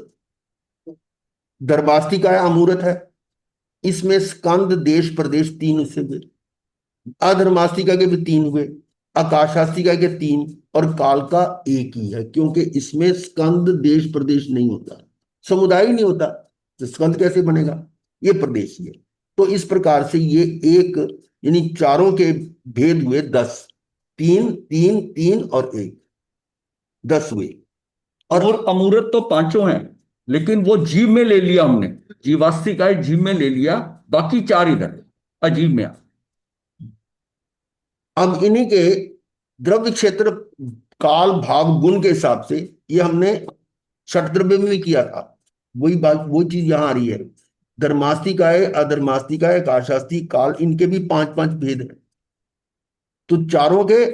धर्मास्तिकाय अमूर्त है, इसमें स्कंद, देश, प्रदेश तीन उससे हुए। अधर्मास्तिका के भी तीन हुए, आकाशास्तिका के तीन, और काल का एक ही है, क्योंकि इसमें स्कंद, देश, प्रदेश नहीं होता, समुदाय ही नहीं होता, तो स्कंद कैसे बनेगा? ये प्रदेश ही है। तो इस प्रकार से ये एक, यानी चारों के भेद हुए 10, 3 3 3 और 1, 10 हुए। और अमूर्त तो पांचों हैं, लेकिन वो जीव में ले लिया हमने, जीवास्तिकाय जीव में ले लिया, बाकी चार इधर अजीब में आ। अब इन्हीं के द्रव्य क्षेत्र, काल, भाव, गुण के हिसाब से ये हमने छठ द्रव्य में भी किया था। वही बात, वही चीज यहां आ रही है। धर्मास्तिकाय, अधर्मास्तिकाय, आकाशास्तिक, काल, इनके भी 5 5 भेद हैं। तो चारों के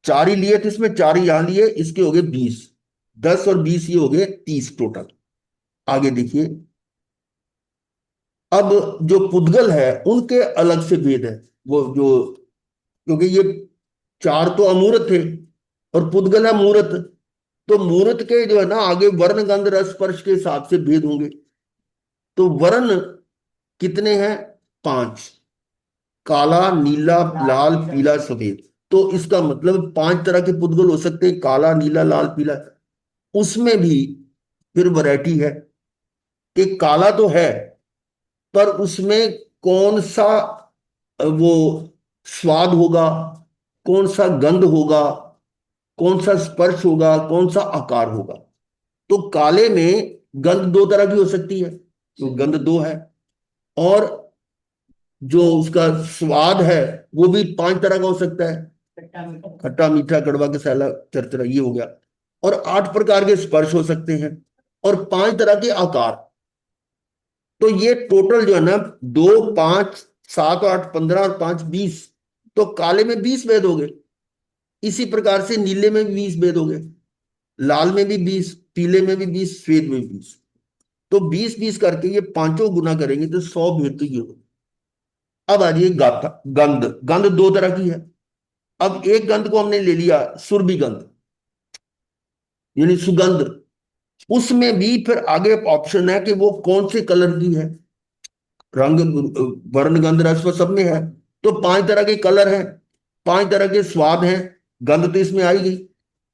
चार ही लिए थे, इसमें चार ही यहां लिए, इसके हो गए 20, 10 और 20 ये हो गए 30 टोटल। आगे देखिए, अब जो पुद्गल है उनके अलग से भेद है। वो जो, क्योंकि ये चार तो अमूर्त थे और पुद्गल है मूर्त, तो मूर्त के जो है ना आगे वर्ण, गंध, रस, स्पर्श के हिसाब से भेद होंगे। तो वर्ण कितने हैं? 5, काला, नीला, लाल, पीला, सफेद। तो इसका मतलब 5 तरह के पुद्गल हो सकते हैं, काला, नीला, लाल, पीला। उसमें भी फिर वैरायटी है कि काला तो है, पर उसमें कौन सा वो स्वाद होगा, कौन सा गंध होगा, कौन सा स्पर्श होगा, कौन सा आकार होगा। तो काले में गंध 2 तरह की हो सकती है, तो गंध 2 है। और जो उसका स्वाद है वो भी 5 तरह का हो सकता है, खट्टा, मीठा, कड़वा, कसैला, चरचरा, ये हो गया। और 8 प्रकार के स्पर्श हो सकते हैं और 5 तरह के आकार। तो ये टोटल जो है ना 2 5 7 8 15 और 5 20, तो काले में 20 भेद हो गए। इसी प्रकार से नीले में भी 20 भेद हो गए, लाल में भी 20, पीले में भी 20, श्वेत में भी 20। तो 20 20 करके ये पांचों गुना करेंगे तो 100 भेद तो ये हो। अब आ जाइए गाथा, गंध। गंध 2 तरह की है। अब एक गंध को हमने ले लिया सुरभि गंध, यानी सुगंध। उसमें भी फिर आगे ऑप्शन है कि वो कौन से कलर की है, रंग, वर्ण, गंध, रस, वो सब में है। तो 5 तरह के कलर हैं, 5 तरह के स्वाद हैं, गंध तो इसमें आई गई,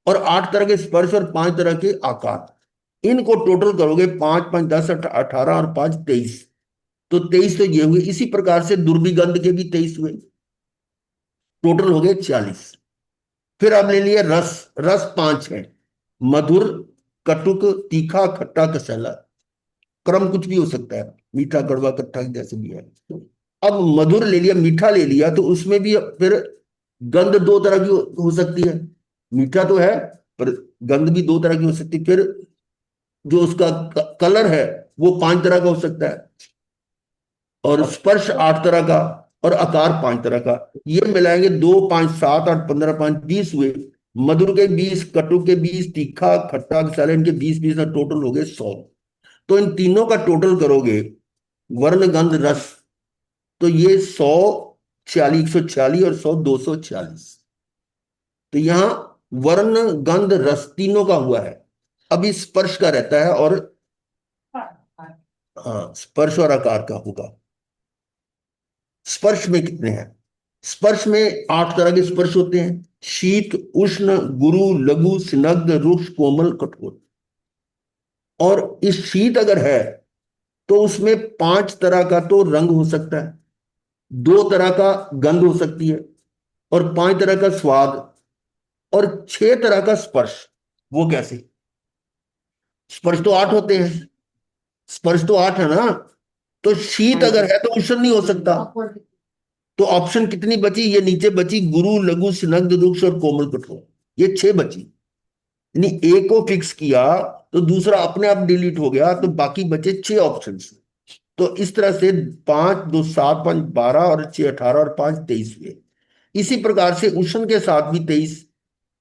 और 8 तरह के स्पर्श और 5 तरह के आकार। इनको टोटल करोगे 5 5 10 18 और 5 23, तो 23 तो ये हुए। इसी प्रकार से दुर्भिगंध के भी 23 हुए, टोटल हो गए 40। फिर अब ले लिए रस। रस 5 है, मधुर, कटुक, तीखा, खट्टा, कसैला। क्रम कुछ भी हो सकता है, मीठा, कड़वा, खट्टा, जैसे भी है। अब मधुर ले लिया, मीठा ले लिया, तो उसमें भी फिर गंध 2 तरह की हो सकती है। मीठा तो है पर गंध भी 2 तरह की हो सकती है। फिर जो उसका कलर है वो 5 तरह का हो सकता है, और स्पर्श 8 तरह का, और आकार 5 तरह का। ये मिलाएंगे 2 5 7 8 15 5 20 हुए। मधुर के 20, कटु के 20, तीखा, खट्टा, कसैला, इनके 20 20, टोटल हो गए 100। तो इन तीनों का टोटल करोगे, वर्ण, गंध, रस, तो ये 100 46 146 और 100 246। तो यहां वर्ण गंध रस तीनों का हुआ है। अभी स्पर्श का रहता है और हाँ स्पर्श और आकार का होगा। स्पर्श में कितने हैं? स्पर्श में 8 तरह के स्पर्श होते हैं। शीत, उष्ण, गुरु, लघु, स्निग्ध, रुक्ष, कोमल, कठोर। और इस शीत अगर है तो उसमें 5 तरह का तो रंग हो सकता है, 2 तरह का गंध हो सकती है, और 5 तरह का स्वाद, और 6 तरह का स्पर्श। वो कैसे? स्पर्श तो 8 होते हैं, स्पर्श तो 8 है ना। तो शीत अगर है तो उष्ण नहीं हो सकता। तो ऑप्शन कितनी बची? ये नीचे बची गुरु, लघु, स्निग्ध, रुक्ष और कोमल, कठोर। ये 6 बची। यानी एक को फिक्स किया तो दूसरा अपने आप डिलीट हो गया, तो बाकी बचे 6 ऑप्शन। तो इस तरह से 5 2 7 5 12 और 6 18 और 5 23 हुए। इसी प्रकार से उष्ण के साथ भी 23,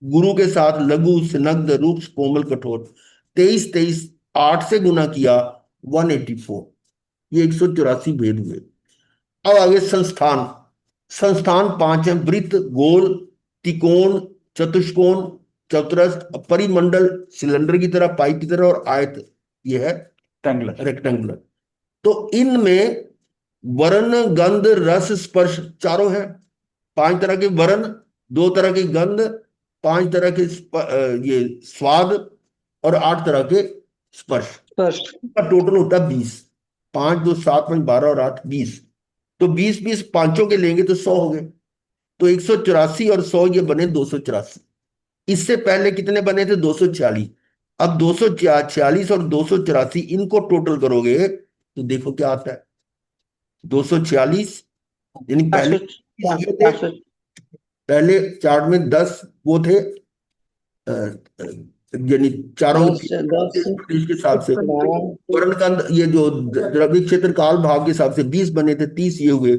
गुरु के साथ लघु, स्निग्ध, रुक्ष, कोमल, कठोर। 23 23 8 से गुना किया 184। ये 184 भेद हुए। अब आगे संस्थान। संस्थान 5 है: वृत्त, गोल, त्रिकोण, चतुष्कोण, चतुरस्र, परिमंडल, सिलेंडर की तरह, पाइप की तरह, और आयत, ये है रेक्टेंगुलर। तो इनमें वर्ण, गंध, रस, स्पर्श चारों हैं। 5 तरह के वर्ण, 2 तरह की गंध, 5 तरह के ये स्वाद, और 8 तरह के स्पर्श। का टोटल होता है 20। 5 2 7 5 12 और 8 20। तो 20 20 पांचों के लेंगे तो 100 हो गए। तो 184 और 100 ये बने 284। इससे पहले कितने बने थे? 246। अब 246 और 284 इनको टोटल करोगे तो देखो क्या आता है। 246 यानी पहले ये थे, पहले चार्ट में 10 वो थे, यानी चारों के हिसाब से। वर्ण का ये जो द्रव्य क्षेत्र काल भाव के हिसाब से 20 बने थे, 30 ये हुए।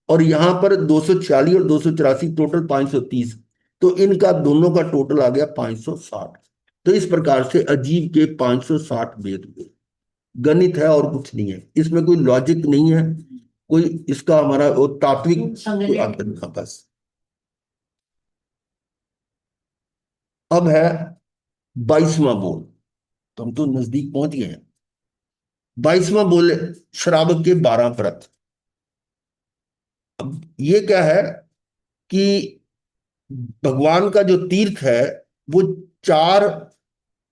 और यहां पर 246 और 284 टोटल 530। तो इनका दोनों का टोटल आ गया 560। तो इस प्रकार से अजीब के 560 भेद हुए। गणित है और कुछ नहीं है, इसमें कोई लॉजिक नहीं है, कोई इसका हमारा वो तात्विक बस। अब है 22वां बोल। तो हम तो नजदीक पहुंच गए हैं। 22वां बोल श्रावक के 12 व्रत। अब ये क्या है कि भगवान का जो तीर्थ है वो 4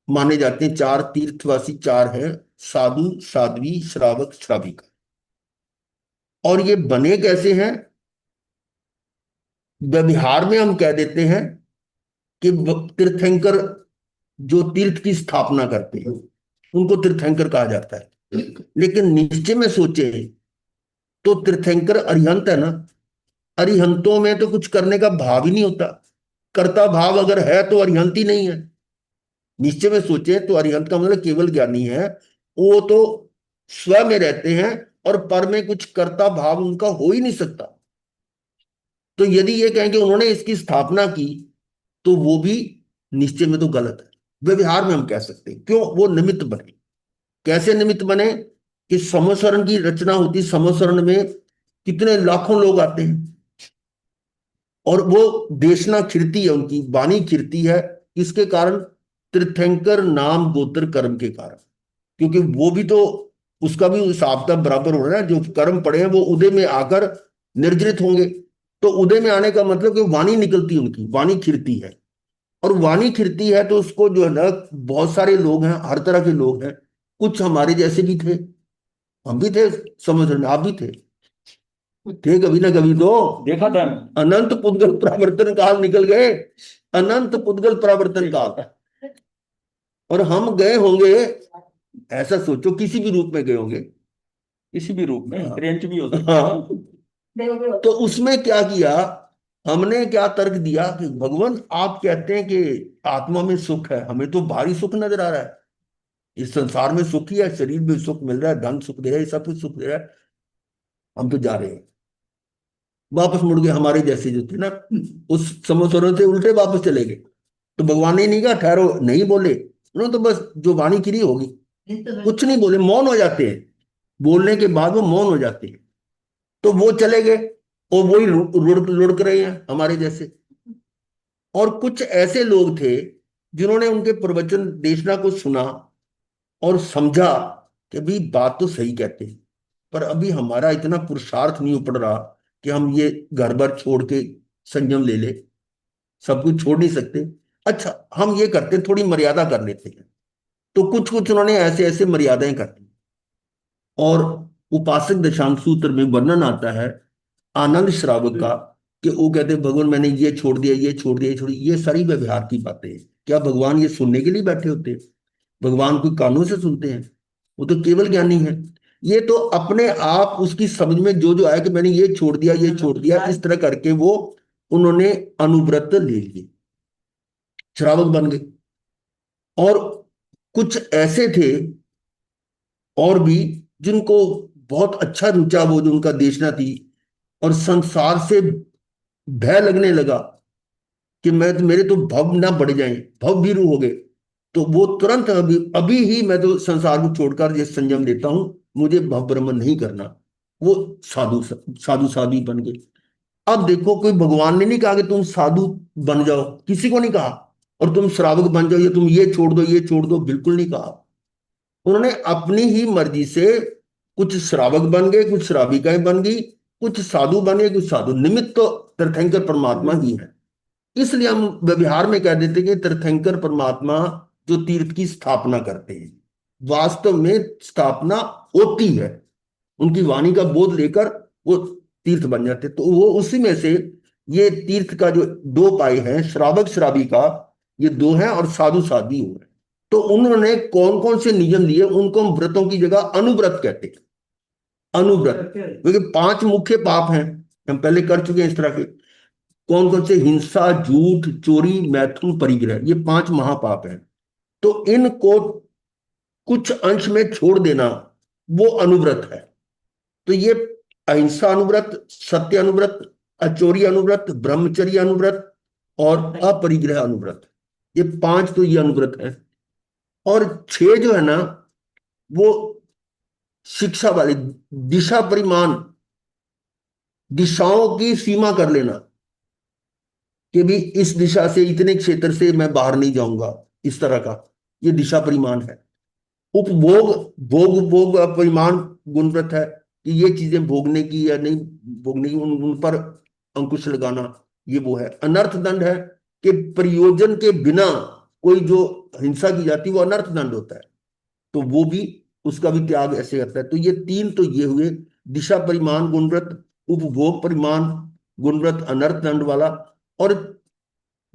माने जाते हैं। 4 तीर्थवासी 4 हैं: साधु, साध्वी, श्रावक, श्राविका। और ये बने कैसे हैं? व्यवहार में हम कह देते हैं कि तीर्थंकर जो तीर्थ की स्थापना करते हैं उनको तीर्थंकर कहा जाता है। लेकिन निश्चय में सोचे तो तीर्थंकर अरिहंत है ना। अरिहंतों में तो कुछ करने का भाव ही नहीं होता। कर्ता भाव अगर है तो अरिहंत ही नहीं है। निश्चय में सोचे तो अरिहंत का मतलब केवल ज्ञानी है। वो तो स्व में रहते हैं और पर में कुछ कर्ता भाव उनका हो ही नहीं सकता। तो यदि ये कहें कि उन्होंने इसकी स्थापना की तो वो भी निश्चय में तो गलत है। व्यवहार में हम कह सकते हैं। क्यों? वो निमित्त बने। कैसे निमित्त बने? कि समस्वरण की रचना होती, समस्वरण में कितने लाखों लोग आते हैं और वो देशना खिरती है, उनकी वाणी खिरती है। इसके कारण तीर्थंकर नाम गोत्र कर्म के कारण, क्योंकि वो भी तो उसका भी हिसाब किताब बराबर हो रहा है। जो कर्म पड़े हैं वो उदय में आकर निर्जरित होंगे। तो उदय में आने का मतलब कि वाणी निकलती है, उनकी वाणी खिरती है। और वाणी खिरती है तो उसको जो है ना, बहुत सारे लोग हैं, हर तरह के लोग हैं। कुछ हमारे जैसे भी थे, हम भी थे समझ रहे, आप भी थे कभी ना कभी तो देखा था। अनंत पुद्गल प्रवर्तन काल निकल गए। अनंत पुद्गल प्रवर्तन काल। और हम गए होंगे, ऐसा सोचो, किसी भी रूप में गए होंगे। किसी भी रूप में रेंज भी हो हाँ। तो उसमें क्या किया हमने? क्या तर्क दिया कि भगवान आप कहते हैं कि आत्मा में सुख है, हमें तो भारी सुख नजर आ रहा है। इस संसार में सुख ही है, शरीर में सुख मिल रहा है, धन सुख दे रहा है, सब कुछ सुख दे रहा है। हम तो जा रहे हैं। वापस मुड़ गए हमारे जैसे जो थे ना, उस समस्वरों से उल्टे वापस चले गए। तो भगवान ने नहीं कहा ठहरो, नहीं बोले। उन्होंने तो बस जो वाणी क्री होगी, कुछ नहीं बोले, मौन हो जाते हैं। बोलने के बाद वो मौन हो जाते हैं। तो वो चले गए और वही लुढ़क रहे हैं हमारे जैसे। और कुछ ऐसे लोग थे जिन्होंने उनके प्रवचन देशना को सुना और समझा कि भाई बात तो सही कहते हैं, पर अभी हमारा इतना पुरुषार्थ नहीं उपड़ रहा कि हम ये घर बार छोड़ के संयम ले ले, सब कुछ छोड़ नहीं सकते। अच्छा, हम ये करते हैं, थोड़ी मर्यादा कर लेते हैं। तो कुछ कुछ उन्होंने ऐसे ऐसे मर्यादाएं कर दी। और उपासक दशांश सूत्र में वर्णन आता है आनंद श्रावक का, कि वो कहते हैं भगवान मैंने ये छोड़ दिया, ये छोड़ दिया, ये छोड़ दिया। ये सारी व्यवहार की बातें हैं। क्या भगवान ये सुनने के लिए बैठे होते हैं? भगवान कोई कानों से सुनते हैं? वो तो केवल ज्ञानी है। ये तो अपने आप उसकी समझ में जो जो आया कि मैंने ये छोड़ दिया, ये छोड़ दिया, इस तरह करके वो उन्होंने अनुव्रत ले लिए, श्रावक बन गए। और कुछ ऐसे थे और भी जिनको बहुत अच्छा रुचा वो जो उनका देशना थी, और संसार से भय लगने लगा कि मैं तो, मेरे तो भव ना बढ़ जाएं, भव भीरु हो गए। तो वो तुरंत अभी अभी ही मैं तो संसार को छोड़कर ये संयम लेता हूं, मुझे भव भ्रमण नहीं करना। वो साधु साधु साधु ही बन गए। अब देखो, कोई भगवान ने नहीं कहा कि तुम साधु बन जाओ, किसी को नहीं कहा। और तुम श्रावक बन जाओ, या तुम ये छोड़ दो, ये छोड़ दो, बिल्कुल नहीं कहा। उन्होंने अपनी ही मर्जी से कुछ श्रावक बन गए, कुछ श्राविकाएं बन गई, कुछ साधु बन गए, कुछ साधु। निमित्त तो तीर्थंकर परमात्मा ही है। इसलिए हम व्यवहार में कह देते हैं कि तीर्थंकर परमात्मा जो तीर्थ की स्थापना करते हैं, वास्तव में स्थापना होती है। उनकी वाणी का बोध लेकर वो तीर्थ बन जाते। तो वो उसी में से ये तीर्थ का जो दो पाए हैं, श्रावक श्राविका, ये दो हैं, और साधु साध्वी हो रहे हैं। तो उन्होंने कौन कौन से नियम दिए, उनको हम व्रतों की जगह अनुव्रत कहते हैं। अनुव्रत, क्योंकि 5 मुख्य पाप हैं, हम पहले कर चुके हैं इस तरह के। कौन कौन से? हिंसा, झूठ, चोरी, मैथुन, परिग्रह, ये 5 महापाप हैं। तो इनको कुछ अंश में छोड़ देना वो अनुव्रत है। तो ये अहिंसा अनुव्रत, सत्य अनुव्रत, अचोरी अनुव्रत, ब्रह्मचर्य अनुव्रत और अपरिग्रह अनुव्रत, ये 5 तो ये अनुव्रत है। और 6 जो है ना, वो शिक्षा वाले, दिशा परिमाण, दिशाओं की सीमा कर लेना कि भी इस दिशा से, इतने क्षेत्र से मैं बाहर नहीं जाऊंगा, इस तरह का ये दिशा परिमाण है। उपभोग, भोग भोग परिमाण गुणव्रत है, कि ये चीजें भोगने की या नहीं भोगने की, उन पर अंकुश लगाना, ये वो है। अनर्थ दंड है, कि प्रयोजन के बिना कोई जो हिंसा की जाती है वो अनर्थ दंड होता है। तो वो भी, उसका भी त्याग ऐसे करता है। तो ये 3 तो ये हुए, दिशा परिमाण गुणव्रत, उपभोग परिमाण गुणव्रत, अनर्थ दंड वाला। और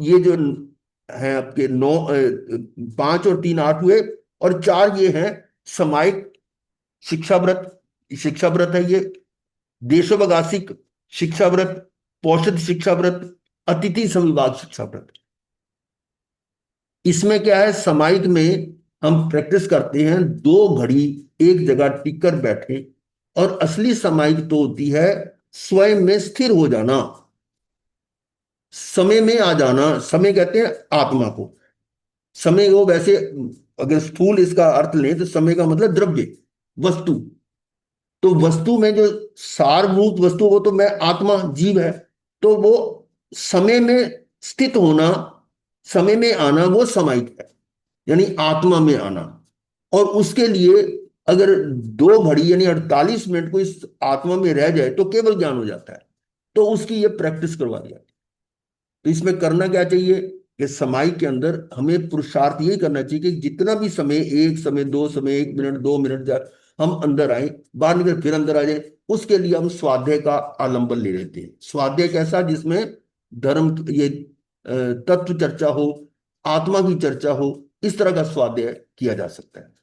ये जो है आपके 9, 5 और 3 8 हुए। और 4 ये हैं सामायिक शिक्षा व्रत, शिक्षा व्रत है ये। देशोपगासिक शिक्षा व्रत, पौषध शिक्षा व्रत, अतिथि समविभाग शिक्षा व्रत। इसमें क्या है, सामायिक में हम प्रैक्टिस करते हैं 2 घड़ी एक जगह टिक कर बैठे। और असली सामायिक तो होती है स्वयं में स्थिर हो जाना, समय में आ जाना। समय कहते हैं आत्मा को। समय वो वैसे, अगर स्थूल इसका अर्थ लें तो समय का मतलब द्रव्य, वस्तु। तो वस्तु में जो सारभूत वस्तु, वो तो मैं आत्मा, जीव है। तो वो समय में स्थित होना, समय में आना, वो सामायिक है, यानी आत्मा में आना। और उसके लिए अगर 2 घड़ी यानी 48 मिनट को इस आत्मा में रह जाए तो केवल ज्ञान हो जाता है। तो उसकी ये प्रैक्टिस करवा दिया। तो इसमें करना क्या चाहिए कि समाई के अंदर हमें पुरुषार्थ यही करना चाहिए कि जितना भी समय, 1 समय, 2 समय, 1 मिनट, 2 मिनट जाए, हम अंदर आए, बाहर निकल फिर अंदर आ जाए। उसके लिए हम स्वाध्याय का आलंबन ले लेते हैं। स्वाध्याय कैसा? जिसमें धर्म, ये तत्व चर्चा हो, आत्मा की चर्चा हो, इस तरह का स्वाध्याय किया जा सकता है।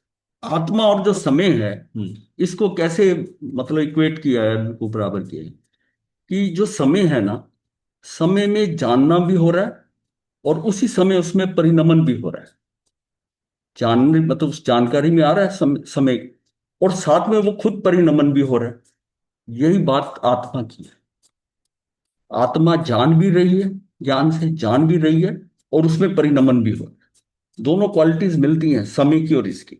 आत्मा और जो समय है, हम्म। इसको कैसे मतलब इक्वेट किया है, उनको बराबर किया है कि जो समय है ना, समय में जानना भी हो रहा है और उसी समय उसमें परिणमन भी हो रहा है। जानने मतलब उस जानकारी में आ रहा है समय, और साथ में वो खुद परिणमन भी हो रहा है। यही बात आत्मा की है। आत्मा जान भी रही है, ज्ञान से जान भी रही है, और उसमें परिणमन भी हो रहा है। दोनों क्वालिटीज मिलती हैं समय की और इसकी,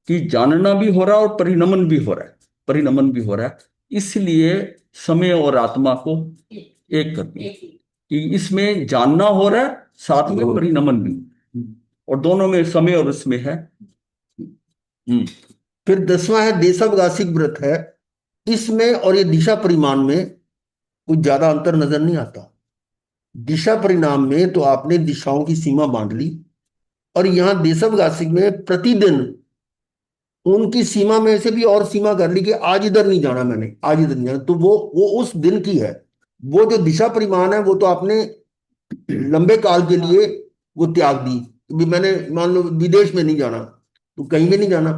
कि जानना भी हो रहा है और परिणमन भी हो रहा है, परिणमन भी हो रहा है। इसलिए समय और आत्मा को एक करती है। कि इसमें जानना हो रहा है, साथ में परिणमन भी, और दोनों में समय और उसमें है। फिर 10वां है देशावकाशिक व्रत है। इसमें और ये दिशा परिमाण में कुछ ज्यादा अंतर नजर नहीं आता। दिशा परिणाम में तो आपने दिशाओं की सीमा बांध ली, और यहां देशावकाशिक में प्रतिदिन उनकी सीमा में से भी और सीमा कर ली कि आज इधर नहीं जाना, मैंने आज इधर नहीं जाना, तो वो उस दिन की है। वो जो दिशा परिमाण है वो तो आपने लंबे काल के लिए वो त्याग दी। भी मैंने मान लो विदेश में नहीं जाना तो कहीं भी नहीं जाना,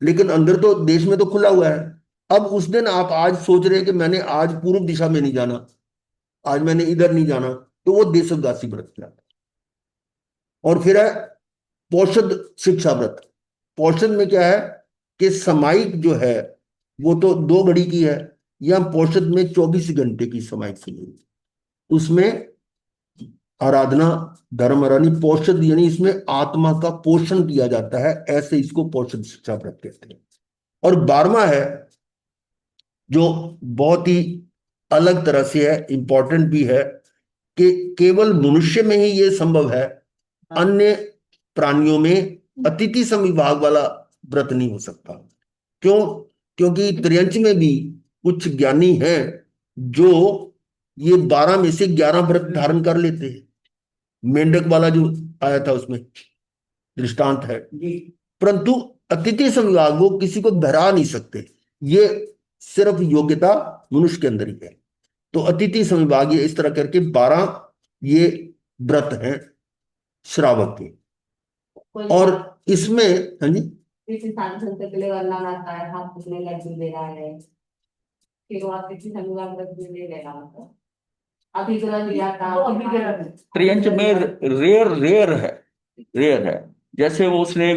लेकिन अंदर तो देश में तो खुला हुआ है। अब उस दिन आप आज सोच रहे हैं कि मैंने आज पूर्व दिशा में नहीं जाना, आज मैंने इधर नहीं जाना, तो वो देशवदासी व्रत कहलाता है। और फिर है पौषध शिक्षा व्रत। पौषध में क्या है कि सामायिक जो है वो तो 2 घड़ी की है, या पौषध में 24 घंटे की सामायिक है। उसमें आराधना धर्म रानी पौषध, यानी इसमें आत्मा का पोषण किया जाता है, ऐसे इसको पौषध शिक्षा व्रत कहते हैं। और 12वां है जो बहुत ही अलग तरह से है, इंपॉर्टेंट भी है, कि केवल मनुष्य में ही ये संभव है, अन्य प्राणियों में अतिथि समविभाग वाला व्रत नहीं हो सकता। क्यों? क्योंकि त्रियंच में भी कुछ ज्ञानी हैं जो ये 12 में से 11 व्रत धारण कर लेते हैं। मेंढक वाला जो आया था उसमें दृष्टांत है, परंतु अतिथि समविभाग वो किसी को धरा नहीं सकते। ये सिर्फ योग्यता मनुष्य के अंदर ही है। तो अतिथि समविभाग ये इस तरह करके 12 ये व्रत हैं श्रावक के। और इसमें हाँ जी, किसी सांसद के लिए वरना आता है, हाथ उसने लड्डू दे रहा है, फिर वो किसी शनिवार व्रत भी ले लेगा, मतलब अभी तो लिया था। त्रियंच में रेयर रेयर है। जैसे वो उसने,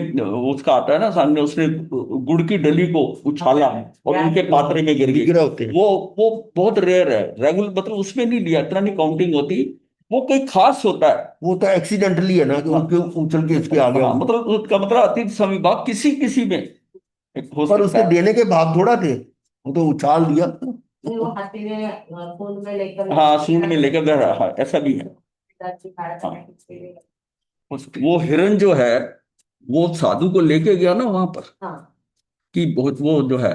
उसका आता है ना सामने, उसने गुड़ की डली को उछाला और उनके पात्रे में गिर गई, होते हैं। वो बहुत रेयर है। रेगुलर मतलब उसमें नहीं लिया, इतना नहीं काउंटिंग होती। वो कोई खास होता है, वो तो एक्सीडेंटली है ना कि उनके उछल के इसके आ गया। हाँ, मतलब उसका मतलब अतिथि समविभाग किसी किसी में हो पर सकता उसके है। देने के भाग थोड़ा थे, वो तो उछाल दिया। वो हाथी ने फोन में लेकर, हाँ, सूंड में लेकर गया रहा है, ऐसा भी है। हाँ, वो हिरण जो है वो साधु को लेके गया ना वहां पर, हाँ, कि वो जो है,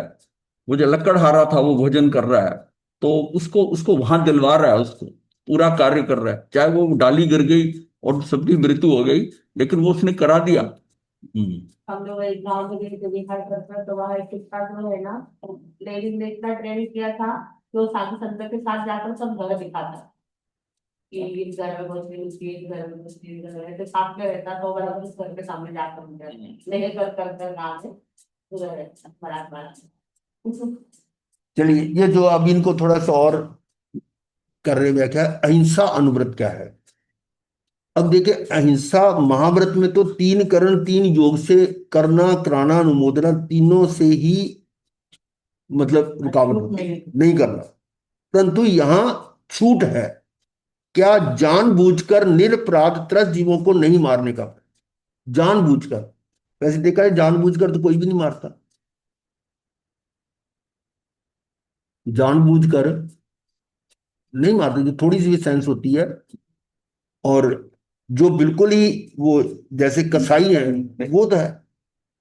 वो जो लकड़हारा था वो भोजन कर रहा है, तो उसको उसको वहां दिलवा रहा है, उसको पूरा कार्य कर रहा है, चाहे वो डाली गिर गई और सबकी मृत्यु हो गई, लेकिन वो उसने करा दिया। हम लोग एक गाँव में गए थे, बिहार करकर, तो वहाँ एक किस्सा जो है ना, लेडीज ने इतना ट्रेन किया था तो साधु संत के साथ जाकर सब घर दिखाता कि इस घर में घुस गई, उसकी इस घर में घुस गई, इस घर में, तो साथ में रहता तो बड़ा उस घर के सामने जाकर नहीं कर गाँव में उधर रहता बड़ा। चलिए, ये जो अब इनको थोड़ा सा और कर रहे व्याख्या, अहिंसा अनुव्रत क्या है। अब देखिए, अहिंसा महाव्रत में तो 3 करण 3 योग से करना, कराना, अनुमोदना, तीनों से ही मतलब रुकावट होती है, नहीं करना। परंतु यहां छूट है, क्या जानबूझकर निरपराध त्रस्त जीवों को नहीं मारने का। जानबूझकर, वैसे देखा है जानबूझकर तो कोई भी नहीं मारता, जानबूझकर नहीं मारते, जो थोड़ी सी भी सेंस होती है। और जो बिल्कुल ही वो जैसे कसाई है वो तो है,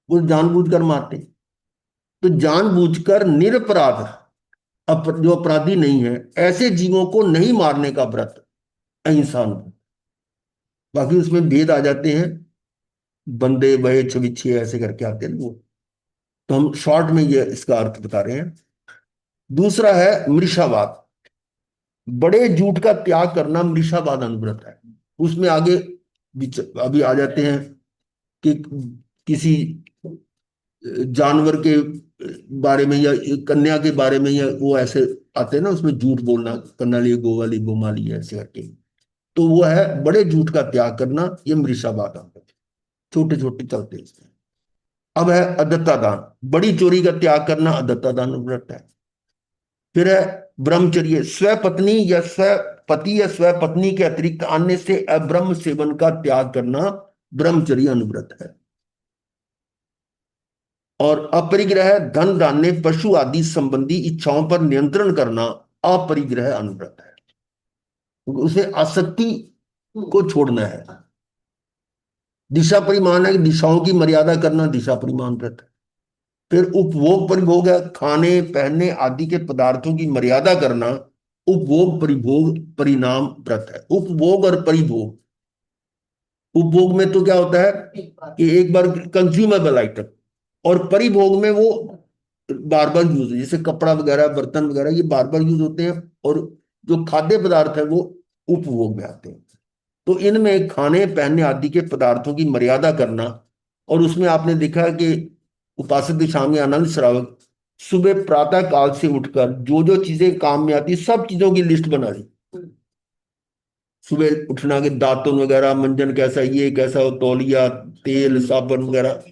वो जानबूझकर मारते हैं। तो जानबूझकर निरपराध जो अपराधी नहीं है ऐसे जीवों को नहीं मारने का व्रत अहिंसा अनुव्रत। बाकी उसमें भेद आ जाते हैं, बंदे बहे छविच्छे ऐसे करके आते हैं वो, तो हम शॉर्ट में ये इसका अर्थ बता रहे हैं। दूसरा है मृषावाद। बड़े झूठ का त्याग करना मृषावाद अनुव्रत है। उसमें आगे अभी आ जाते हैं कि किसी जानवर के बारे में या कन्या के बारे में, या वो ऐसे आते हैं ना उसमें झूठ बोलना, कन्ना ली गोवाली गोमाली ऐसे करके, तो वो है बड़े झूठ का त्याग करना, ये मृषावाद अनुव्रत। छोटे छोटे चलते हैं इसमें। अब है अदत्ता दान। बड़ी चोरी का त्याग करना अदत्ता दान अनुव्रत है। फिर है ब्रह्मचर्य। स्व पत्नी या स्व पति या स्व पत्नी के अतिरिक्त अन्य से अब्रह्म सेवन का त्याग करना ब्रह्मचर्य अनुव्रत है। और अपरिग्रह धन धान्य पशु आदि संबंधी इच्छाओं पर नियंत्रण करना अपरिग्रह अनुव्रत है। उसे आसक्ति को छोड़ना है। दिशा परिमाण है कि दिशाओं की मर्यादा करना दिशा परिमाण व्रत है। फिर उपभोग परिभोग है, खाने पहनने आदि के पदार्थों की मर्यादा करना उपभोग परिभोग परिणाम व्रत है। उपभोग और परिभोग, उपभोग में तो क्या होता है कि एक बार कंज्यूमेबल आइटम, और परिभोग में वो बार बार यूज है, जैसे कपड़ा वगैरह बर्तन वगैरह ये बार बार यूज होते हैं, और जो खाद्य पदार्थ है वो उपभोग में आते हैं। तो इनमें खाने पहनने आदि के पदार्थों की मर्यादा करना, और उसमें आपने देखा कि उपासक दिशा में आनंद श्रावक सुबह प्रातः काल से उठकर जो जो चीजें काम में आती सब चीजों की लिस्ट बना ली। सुबह उठना के दातुन वगैरह, मंजन कैसा, ये कैसा हो, तौलिया, तेल, साबुन वगैरह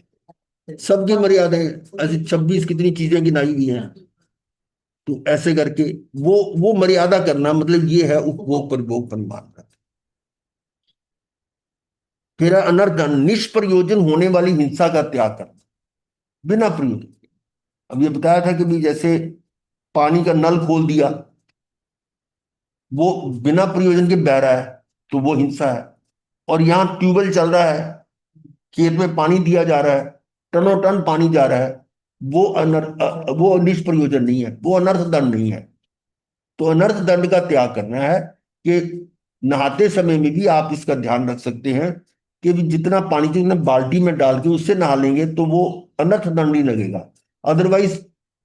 सबकी मर्यादाएं, ऐसी 26 कितनी चीजें गिनाई हुई हैं। तो ऐसे करके वो मर्यादा करना, मतलब ये है उपभोग परिभोग परिमाण। फिर है अनर्थ, निष्प्रयोजन होने वाली हिंसा का त्याग करना बिना प्रयोजन। अब ये बताया था कि भी जैसे पानी का नल खोल दिया, वो बिना प्रयोजन के बह रहा है तो वो हिंसा है। और यहाँ ट्यूबवेल चल रहा है, खेत में पानी दिया जा रहा है, टनों टन पानी जा रहा है, वो निष्प्रयोजन नहीं है, वो अनर्थ दंड नहीं है। तो अनर्थ दंड का त्याग करना है कि नहाते समय में भी आप इसका ध्यान रख सकते हैं कि भी जितना पानी जितना बाल्टी में डाल के उससे नहा लेंगे तो वो अनर्थ दंड नहीं लगेगा। अदरवाइज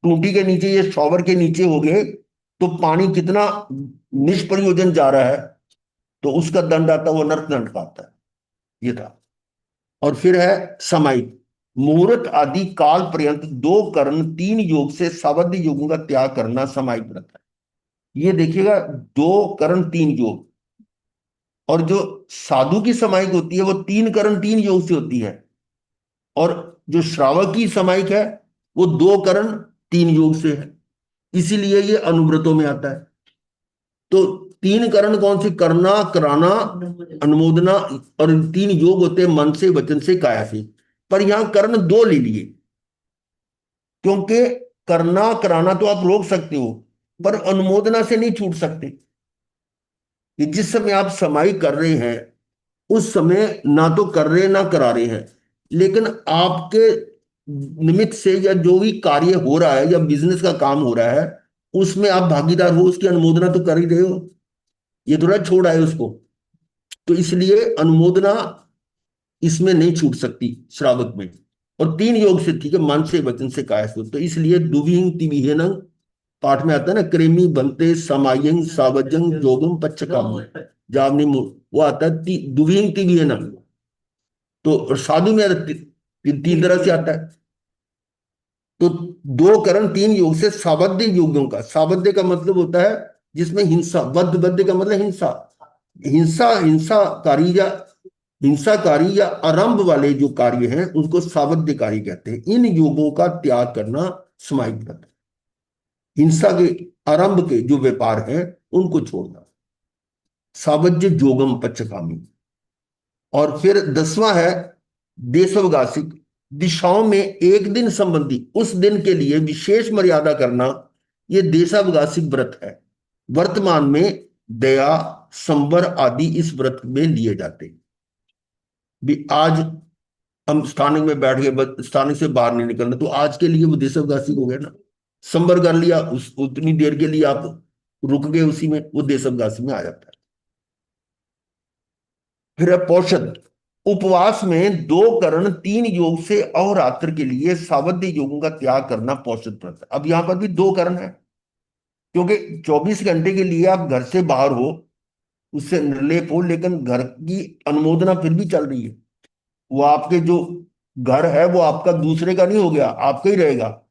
टूटी के नीचे या शॉवर के नीचे हो गए तो पानी कितना निष्प्रयोजन जा रहा है, तो उसका दंड आता है वो अनर्थ दंड का आता है। ये था। और फिर है समाहित, मुहूर्त आदि काल पर्यंत 2 करण 3 योग से सावध योगों का त्याग करना समाहित व्रत है। ये देखिएगा 2 करण 3 योग, और जो साधु की समाहिक होती है वो 3 करण 3 योग से होती है, और जो श्रावक की समाहिक है वो 2 करण 3 योग से है। इसीलिए ये अनुव्रतों में आता है। तो 3 करण कौन से? करना, कराना, अनुमोदना, और 3 योग होते हैं मन से, वचन से, काया से। पर यहां करण 2 ले लिए, क्योंकि करना कराना तो आप रोक सकते हो, पर अनुमोदना से नहीं छूट सकते। कि जिस समय आप समाई कर रहे हैं उस समय ना तो कर रहे ना करा रहे हैं, लेकिन आपके निमित्त से या जो भी कार्य हो रहा है या बिजनेस का काम हो रहा है उसमें आप भागीदार हो, उसकी अनुमोदना तो कर ही रहे हो। ये थोड़ा छोड़ आए उसको, तो इसलिए अनुमोदना इसमें नहीं छूट सकती श्रावक में। और 3 योग से ठीक है, मन से, वचन से, काया से। तो इसलिए दुविहिंग तिविहेन पाठ में आता है ना, क्रेमी बनते समायंग सावजंग जोगम पच्चकाम जावनी वो आता है दुविहिंग तिविहेन। तो साधु में 3 तरह से आता है। तो 2 करण 3 योग से सावध्य योगों का, सावध्य का मतलब होता है जिसमें हिंसा, बद्ध का मतलब हिंसा, हिंसाकारी या आरंभ वाले जो कार्य हैं उनको सावध्यकारी कहते हैं। इन योगों का त्याग करना समाहित व्रत है। हिंसा के आरंभ के जो व्यापार हैं उनको छोड़ना, सावज्य जोगम पच्चकामी। और फिर 10वां है देशवगासिक, दिशाओं में एक दिन संबंधी उस दिन के लिए विशेष मर्यादा करना, यह देशावगासिक व्रत है। वर्तमान में दया, संबर आदि इस व्रत में लिए जाते हैं। भी आज हम स्थानिक में बैठ गए, स्थानिक से बाहर नहीं निकलना, तो आज के लिए वो देशवगासिक हो गया ना। संबर कर लिया, उतनी देर के लिए आप रुक गए उसी में, वो देशवगासी में आ जाता है। फिर है पौषध, उपवास में 2 करण 3 योग से अहोरात्र के लिए सावध्य योगों का त्याग करना पौषध व्रत है। अब यहां पर भी 2 करण है, क्योंकि 24 घंटे के लिए आप घर से बाहर हो, उससे निर्लेप हो, लेकिन घर की अनुमोदना फिर भी चल रही है। वो आपके जो घर है वो आपका दूसरे का नहीं हो गया, आपका ही रहेगा।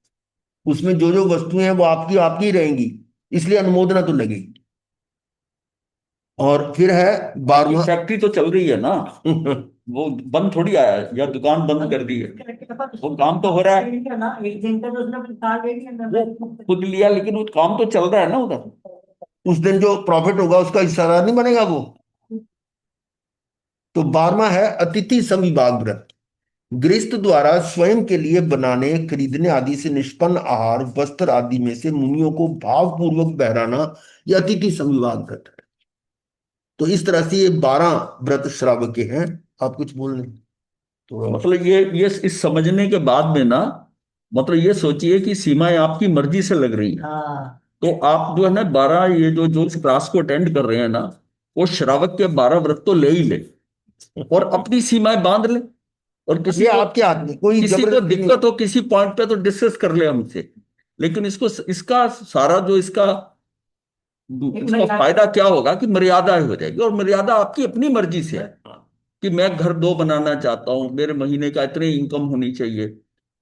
उसमें जो जो वस्तुएं हैं वो आपकी आपकी ही रहेंगी, इसलिए अनुमोदना तो लगेगी। और फिर है 12वां फैक्ट्री तो चल रही है ना, वो बंद थोड़ी आया है, या दुकान बंद कर दी है, वो काम तो हो रहा है। एक दिन का तो उसने निकाल लिया, वो खुद लिया, लेकिन वो काम तो चल रहा है ना उधर। उस दिन जो प्रॉफिट होगा उसका हिस्सेदार नहीं बनेगा वो। तो 12वां है अतिथि समविभाग व्रत। गृहस्थ द्वारा स्वयं के लिए बनाने, खरीदने आदि से निष्पन्न आहार, वस्त्र आदि में से मुनियों को भावपूर्वक बहराना, यह अतिथि संविवाद व्रत है। तो इस तरह से ये 12 व्रत श्रावक के हैं। आप कुछ बोल रहे हैं? तो मतलब ये इस समझने के बाद में ना, मतलब ये सोचिए कि सीमाएं आपकी मर्जी से लग रही हैं। हाँ तो आप जो है ना 12, ये जो जो इस क्लास को अटेंड कर रहे हैं ना, वो श्रावक के 12 व्रत तो ले ही ले और अपनी सीमाएं बांध ले। और किसी ये को आपके हाथ में, कोई किसी को जबरदस्ती नहीं। दिक्कत हो किसी पॉइंट पे तो डिस्कस कर ले हमसे, लेकिन इसका सारा जो इसका फायदा क्या होगा कि मर्यादा हो जाएगी, और मर्यादा आपकी अपनी मर्जी से है कि मैं घर 2 बनाना चाहता हूं, मेरे महीने का इतनी इनकम होनी चाहिए,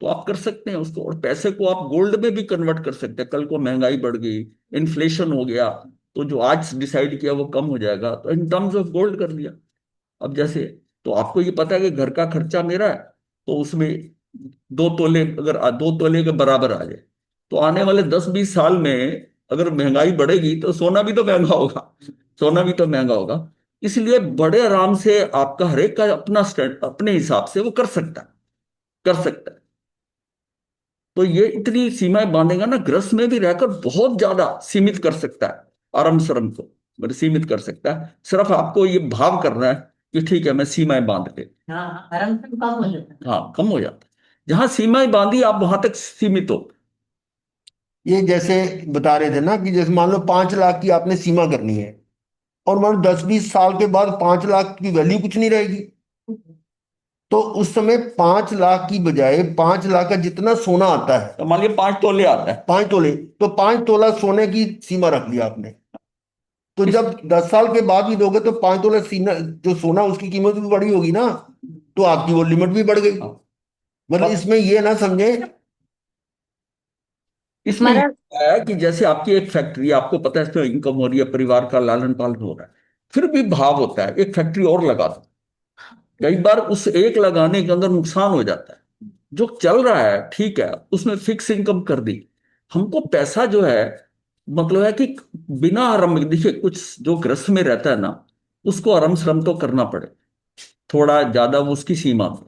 तो आप कर सकते हैं उसको। और पैसे को आप गोल्ड में भी कन्वर्ट कर सकते हैं। कल को महंगाई बढ़ गई, इन्फ्लेशन हो गया, तो जो आज डिसाइड किया वो कम हो जाएगा, तो इन टर्म्स ऑफ गोल्ड कर लिया। अब जैसे, तो आपको ये पता है कि घर का खर्चा मेरा है, तो उसमें 2 तोले, अगर 2 तोले के बराबर आ जाए, तो आने वाले 10-20 साल में अगर महंगाई बढ़ेगी तो सोना भी तो महंगा होगा, सोना भी तो महंगा होगा। इसलिए बड़े आराम से आपका हर एक का अपना स्टैंड, अपने हिसाब से वो कर सकता है, कर सकता है। तो ये इतनी सीमाएं बांधेगा ना, गृहस्थ में भी रहकर बहुत ज्यादा सीमित कर सकता है आराम शर्म को, मतलब सीमित कर सकता है। सिर्फ आपको ये भाव करना है कि ठीक है मैं सीमाएं बांध के, हाँ आराम से कम हो जाता है। हाँ कम हो जाता है। जहां सीमाएं बांधी आप वहां तक सीमित हो। ये जैसे बता रहे थे ना कि जैसे मान लो 5 लाख की आपने सीमा करनी है, और मान लो 10-20 साल के बाद 5 लाख की वैल्यू कुछ नहीं रहेगी। तो उस समय 5 लाख की बजाय 5 लाख का जितना सोना आता है, तो मान लिया 5 तोले आता है, 5 तोले, तो 5 तोला सोने की सीमा रख लिया आपने। तो इस जब 10 साल के बाद भी दोगे तो 5 तोला सीना जो सोना, उसकी कीमत भी बढ़ी होगी ना, तो आपकी वो लिमिट भी बढ़ गई। हाँ, मतलब और इसमें ये ना समझे। इसमें ये हमारा है कि जैसे आपकी एक फैक्ट्री, आपको पता है इसमें इनकम हो रही है, परिवार का लालन पालन हो रहा है, फिर भी भाव होता है एक फैक्ट्री और लगा दो। कई बार उस एक लगाने के अंदर नुकसान हो जाता है। जो चल रहा है ठीक है, उसमें फिक्स इनकम कर दी। हमको पैसा जो है, मतलब है कि बिना आरंभ, देखिए कुछ जो गृहस्थ में रहता है ना, उसको आरंभ श्रम तो करना पड़े, थोड़ा ज्यादा वो उसकी सीमा में।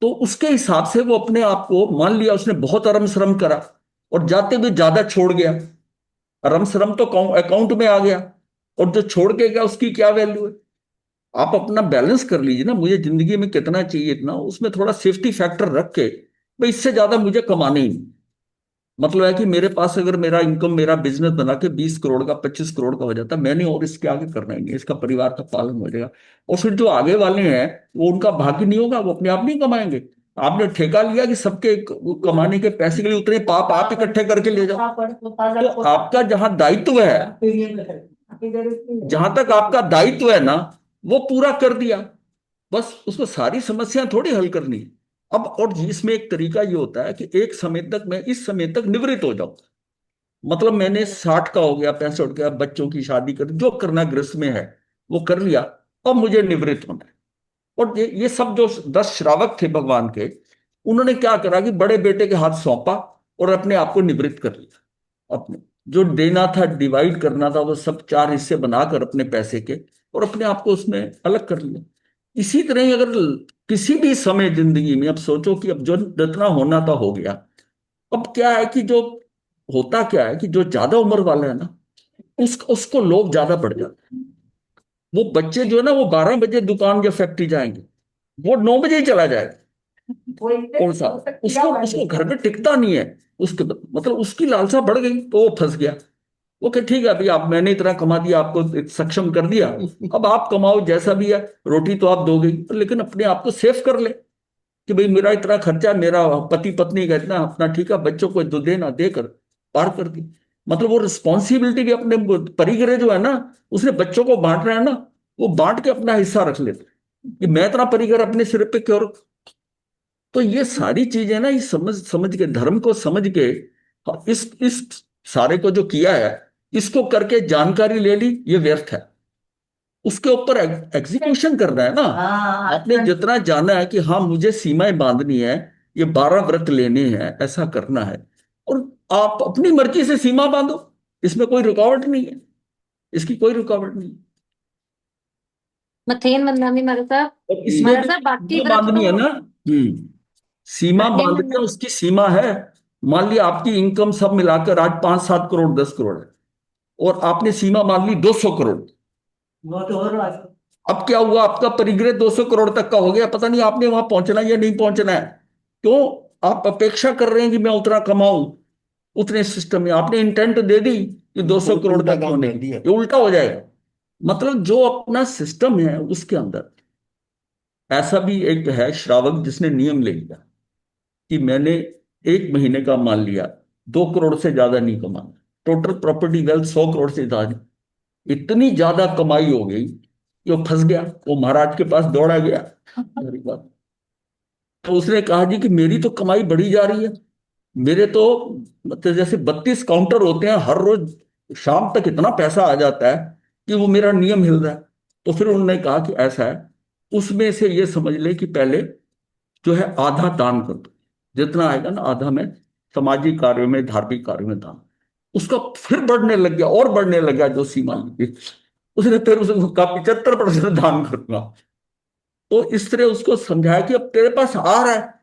तो उसके हिसाब से वो अपने आप को, मान लिया उसने बहुत आरंभ श्रम करा और जाते हुए ज्यादा छोड़ गया, आरंभ श्रम तो अकाउंट में आ गया, और जो छोड़ के गया उसकी क्या वैल्यू है। आप अपना बैलेंस कर लीजिए ना, मुझे जिंदगी में कितना चाहिए इतना, उसमें थोड़ा सेफ्टी फैक्टर रख के, भाई इससे ज्यादा मुझे कमाने ही नहीं। मतलब है कि मेरे पास अगर मेरा इनकम, मेरा बिजनेस बना के 20 करोड़ का, 25 करोड़ का हो जाता, मैंने और इसके आगे करना ही नहीं, इसका परिवार का पालन हो जाएगा। और फिर जो आगे वाले हैं वो, उनका भाग्य नहीं होगा, वो अपने आप नहीं कमाएंगे। आपने ठेका लिया कि सबके कमाने के पैसे के लिए उतने पाप आप इकट्ठे करके ले जाओ। तो आपका जहां दायित्व है, जहां तक आपका दायित्व है ना, वो पूरा कर दिया, बस उसको सारी समस्याएं थोड़ी हल करनी है। अब और इसमें एक तरीका ये होता है कि एक समय तक मैं, इस समय तक निवृत्त हो जाऊं, मतलब मैंने 60 का हो गया, 65 का, बच्चों की शादी कर, जो करना गृहस्थ में है वो कर लिया, अब मुझे निवृत्त होना है। और ये सब जो 10 श्रावक थे भगवान के, उन्होंने क्या करा कि बड़े बेटे के हाथ सौंपा और अपने आप को निवृत्त कर लिया। अपने जो देना था, डिवाइड करना था, वो सब 4 हिस्से बनाकर अपने पैसे के, और अपने आप को उसमें अलग कर लिया। इसी तरह ही अगर किसी भी समय जिंदगी में, अब सोचो कि अब जो जितना होना था हो गया, अब क्या है कि जो होता क्या है कि जो ज्यादा उम्र वाला है ना, उसको लोग ज्यादा बढ़ जाते हैं। वो बच्चे जो है ना, वो 12 बजे दुकान या फैक्ट्री जाएंगे, वो 9 बजे ही चला जाएगा। कौन सा, उसको उसको घर में टिकता नहीं है, उसके मतलब उसकी लालसा बढ़ गई तो वो फंस गया। ओके ठीक है, अभी आप, मैंने इतना कमा दिया, आपको सक्षम कर दिया, अब आप कमाओ जैसा भी है, रोटी तो आप दोगे ही, लेकिन अपने आप को सेफ कर ले कि भाई मेरा इतना खर्चा, मेरा पति पत्नी का इतना, अपना ठीक है, बच्चों को जो देना देकर पार कर दी। मतलब वो रिस्पॉन्सिबिलिटी भी अपने परिग्रह जो है ना, उसने बच्चों को बांट रहा है ना, वो बांट के अपना हिस्सा रख लेते कि मैं इतना परिग्रह अपने सिर पे क्यों रखूं? तो ये सारी चीजें ना, इस समझ समझ के, धर्म को समझ के, इस सारे को जो किया है, इसको करके जानकारी ले ली, ये व्यर्थ है। उसके ऊपर एग्जीक्यूशन करना है ना। आपने जितना जाना है कि हाँ मुझे सीमाएं बांधनी है, ये 12 व्रत लेने हैं, ऐसा करना है, और आप अपनी मर्जी से सीमा बांधो, इसमें कोई रुकावट नहीं है, इसकी कोई रुकावट नहीं है। मथेन बंदानी महाराज साहब, और इसमें महाराज भी साहब बाकी सीमा व्रत बांधनी है तो ना, सीमा मान लिया, उसकी सीमा है। मान लिया आपकी इनकम सब मिलाकर आज 5-7 करोड़ 10 करोड़ है, और आपने सीमा मान ली 200 करोड़। अब क्या हुआ, आपका परिग्रह 200 करोड़ तक का हो गया, पता नहीं आपने वहां पहुंचना है या नहीं पहुंचना है। क्यों? आप अपेक्षा कर रहे हैं कि मैं उतना कमाऊं, उतने सिस्टम में आपने इंटेंट दे दी कि 200 करोड़ उल्टा तक काम होने, कर दिया। ये उल्टा हो जाएगा। मतलब जो अपना सिस्टम है उसके अंदर ऐसा भी एक है श्रावक जिसने नियम ले लिया कि मैंने 1 महीने का मान लिया 2 करोड़ से ज्यादा नहीं कमाना, टोटल प्रॉपर्टी वेल्थ 100 करोड़ से ज्यादा। इतनी ज्यादा कमाई हो गई कि वो फंस गया, वो महाराज के पास दौड़ा गया। मेरी बात, तो उसने कहा जी कि मेरी तो कमाई बढ़ी जा रही है, मेरे तो मतलब जैसे 32 काउंटर होते हैं, हर रोज शाम तक इतना पैसा आ जाता है कि वो मेरा नियम हिल रहा है। तो फिर उन्होंने कहा कि ऐसा है, उसमें से ये समझ ले कि पहले जो है आधा दान कर दो, जितना आएगा ना आधा में सामाजिक कार्यों में धार्मिक कार्यों में दान। उसका फिर बढ़ने लग गया और बढ़ने लगा जो सीमा ली थी। उसने फिर उसको कहा 75% दान करूंगा। तो इस तरह उसको समझाया कि अब तेरे पास आ रहा है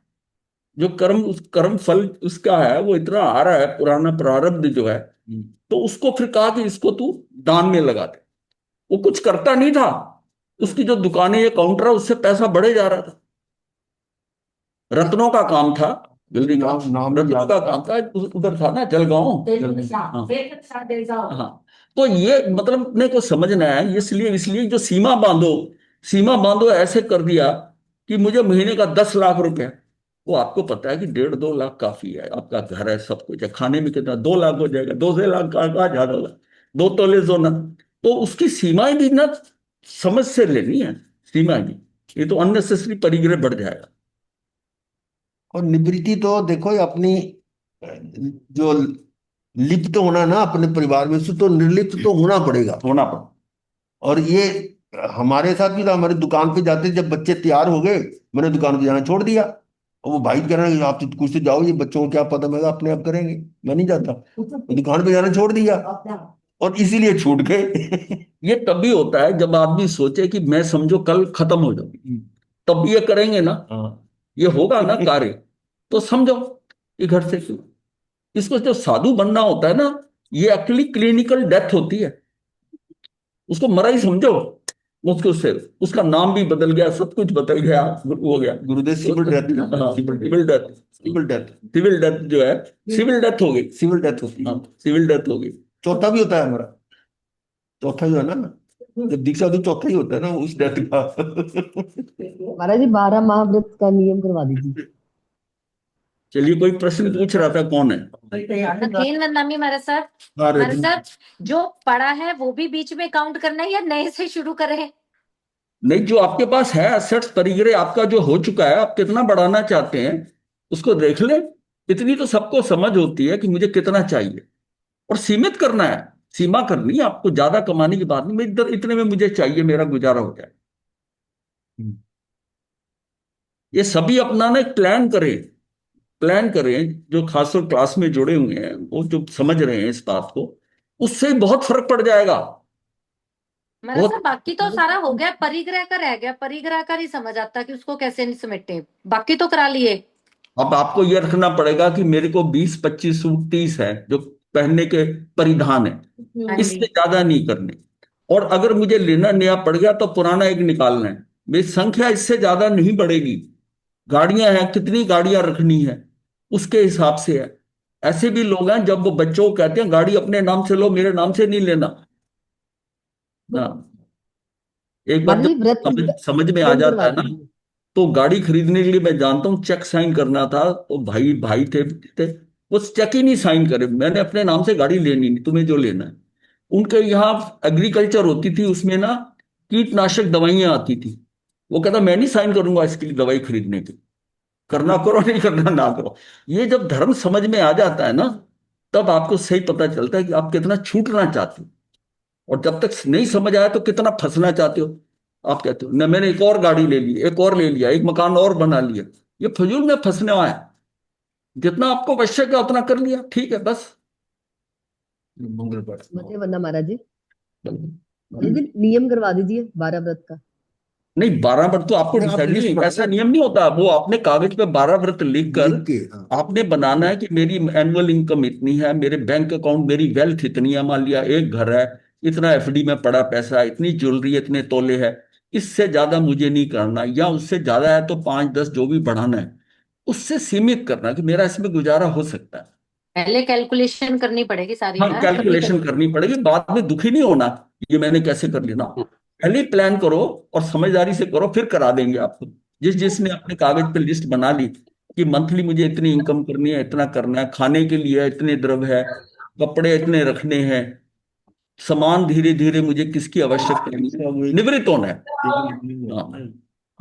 जो कर्म, उस कर्म फल उसका है वो इतना आ रहा है, पुराना प्रारब्ध जो है। तो उसको फिर कहा कि इसको तू दान में लगा दे। वो कुछ करता नहीं था, उसकी जो दुकानें या काउंटर है उससे पैसा बढ़े जा रहा था। रत्नों का काम था, जल्दी का नाम रत्नों का काम था, उधर था ना जलगांव। हाँ हाँ। तो ये मतलब अपने को समझना है, इसलिए इसलिए जो सीमा बांधो, सीमा बांधो ऐसे कर दिया कि मुझे महीने का 10 लाख रुपए। वो आपको पता है कि 1.5-2 लाख काफी है, आपका घर है सब कुछ है, खाने में कितना 2 लाख हो जाएगा, 2 से लाख का ज्यादा होगा, 2 तोले सोना। तो उसकी सीमाएं भी ना समझ से लेनी है, सीमाएं भी, ये तो अननेसेसरी परिग्रह बढ़ जाएगा। और निवृत्ति तो देखो ये अपनी जो लिप्त होना ना अपने परिवार में से, तो निर्लिप्त तो होना पड़ेगा। होना पड़ा। और ये हमारे साथ भी था, हमारी दुकान पे जाते जब बच्चे तैयार हो गए, मैंने दुकान पे जाना छोड़ दिया। और वो भाई कह रहे हैं आप तो कुछ तो जाओ, ये बच्चों को क्या पता, मैं कहा, अपने आप करेंगे, मैं नहीं जाता। दुकान पे जाना छोड़ दिया और इसीलिए छूट गए। ये तभी होता है जब आदमी सोचे कि मैं समझो कल खत्म हो जाऊं, तब ये करेंगे ना, हाँ। ये होगा ना कार्य। तो समझो कि घर से क्यों, इसको जो साधु बनना होता है ना, ये एक्चुअली क्लिनिकल डेथ होती है। उसको मरा ही समझो, उसको से उसका नाम भी बदल गया, सब कुछ बदल गया, हो गया। गुरुदेव सिविल डेथ, हाँ, civil death. Civil death, civil death जो है, सिविल डेथ हो गई। सिविल डेथ होती है। हाँ, सिविल डेथ हो गई। चौथा भी होता है हमारा, चौथा जो है ना, जब दीक्षा होती है, चौथा ही होता है ना उस डेथ का। महाराज जी 12 महाव्रत का नियम करवा दीजिए। चलिए, कोई प्रश्न पूछ रहा था, कौन है? अखिल वंदनामी महाराज साहब। हाँ महाराज रजनी। साहब, जो पड़ा है वो भी बीच में काउंट करना है या नए से शुरू करें? नहीं, जो आपके पास है असेट्स परिग्रह आपका जो हो चुका है, आप कितना बढ़ाना चाहते हैं उसको देख ले। इतनी तो सबको समझ होती है कि मुझे कितना चाहिए, और सीमित करना है, सीमा करनी है आपको, ज्यादा कमाने की बात नहीं, मैं इधर इतने में मुझे चाहिए, मेरा गुजारा हो जाए। ये सभी अपना ना एक प्लान करें, प्लान करें। जो खासकर क्लास में जुड़े हुए हैं वो जो समझ रहे हैं इस बात को, उससे बहुत फर्क पड़ जाएगा। महाराज बहुत। साहब, बाकी तो सारा हो गया, परिग्रह का रह गया। परिग्रह का नहीं समझ आता कि उसको कैसे नहीं समेटे, बाकी तो करा लिए। अब आपको यह रखना पड़ेगा कि मेरे को 20-25 सूट 30 है जो पहनने के परिधान है, हाँ इससे जी। ज्यादा नहीं करने। और अगर मुझे लेना नया पड़ गया तो पुराना एक निकालना है। मेरी संख्या इससे ज्यादा नहीं बढ़ेगी। गाड़ियां हैं, कितनी गाड़ियां रखनी है उसके हिसाब से है। ऐसे भी लोग हैं जब वो बच्चों को कहते हैं गाड़ी अपने नाम से लो, मेरे नाम से नहीं लेना ना। एक बार महाराज जी जब व्रत समझ में आ नियम जाता करवा है ना, दीजिए। तो गाड़ी खरीदने के लिए मैं जानता हूँ चेक साइन करना था, तो भाई भाई थे वो चेक ही नहीं साइन करे, मैंने अपने नाम से गाड़ी लेनी नहीं, तुम्हें जो लेना है। उनके यहाँ एग्रीकल्चर होती थी, उसमें ना कीटनाशक दवाइयां आती थी। वो कहता मैं नहीं साइन करूंगा इसके लिए, दवाई खरीदने की, करना करो नहीं करना ना करो। ये जब धर्म समझ में आ जाता है ना, तब आपको सही पता चलता है कि आप कितना छूटना चाहते हो, और जब तक नहीं समझ आया तो कितना फंसना चाहते हो। आप कहते हो ना मैंने एक और गाड़ी ले ली, एक और ले लिया, एक मकान और बना लिया, ये फजूल में फंसने वाला है। जितना आपको आवश्यक है उतना कर लिया, ठीक है बस। मंगल पाठ। मते वंदना महाराज जी। महाराज जी नियम करवा दीजिए 12 व्रत का। नहीं, 12 व्रत तो आपको नहीं, आप डिसाइड लिस्ट नहीं, बनाना। ऐसा नियम नहीं होता। वो आपने कागज पे 12 व्रत लिखकर लिख के, हाँ। आपने बनाना है कि मेरी एनुअल इनकम इतनी है, मेरे बैंक अकाउंट, मेरी वेल्थ इतनी है, मान लिया एक घर है, इतना एफडी में पड़ा पैसा, इतनी ज्वेलरी, इतने तोले है, इससे ज्यादा मुझे नहीं करना, या उससे ज्यादा है तो 5-10 जो भी बढ़ाना है, उससे सीमित करना कि मेरा इसमें गुजारा हो सकता है। पहले कैलकुलेशन करनी पड़ेगी सारी हाँ, ना, तभी कैलकुलेशन करेंगे। करनी पड़ेगी, बाद में दुखी नहीं होना ये मैंने कैसे कर लिया ना। पहले ही प्लान करो और समझदारी से करो, फिर करा देंगे आपको। जिसने अपने कागज पे लिस्ट बना ली कि मंथली मुझे इतनी इनकम करनी है, इतना करना है, खाने के लिए इतने द्रव्य है, कपड़े इतने रखने हैं, सामान धीरे धीरे मुझे किसकी आवश्यकता है, निवृत्त होना है। हाँ।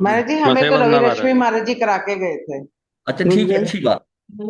महाराज जी हमें मथे तो बनना रवि महाराज रश्मि जी। महाराज जी करा के गए थे। अच्छा, ठीक है, अच्छी बात,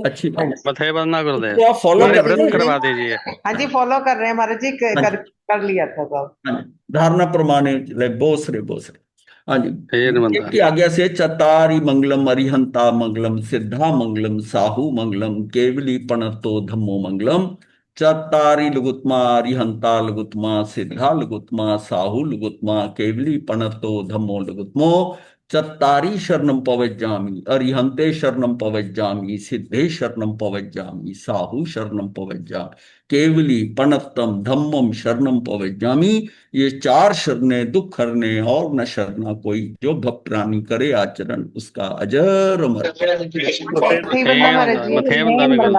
अच्छी बात। मथे बनना कर दे, तो आप फॉलो मेरे कर व्रत रहे करवा हैं। दीजिए। हाँ जी फॉलो कर रहे हैं महाराज जी, हाँ जी, कर लिया था सब। हाँ जी, धारणा प्रमाणे बोसरे बोसरे। हाँ जी, हे गुरुदेव हनुमान। की आज्ञा से चतारी मंगलम अरिहंता मंगलम सिद्धा मंगलम साहू मंगलम केवली पणतो धम्मो मंगलम। चतारी लघुत्मा अरिहंता लघुत्मा सिद्धा लघुत्मा साहू लघुत्मा केवली पणतो धम्मो लघुत्मो। चत्तारी शरणम पवज्जामि अरिहंते शरणम पवज्जामि सिद्धे शरणम पवज्जामि साहू शरणम पवज्जामि केवली पणत्तम धम्मम शरणम पवज्जामि। ये 4 शरणें दुख हरने और न शरणा कोई, जो भक्त रानी करे आचरण उसका अजर अमर। मथे मथे बंदा महाराज जी। मथे बंदा भी गल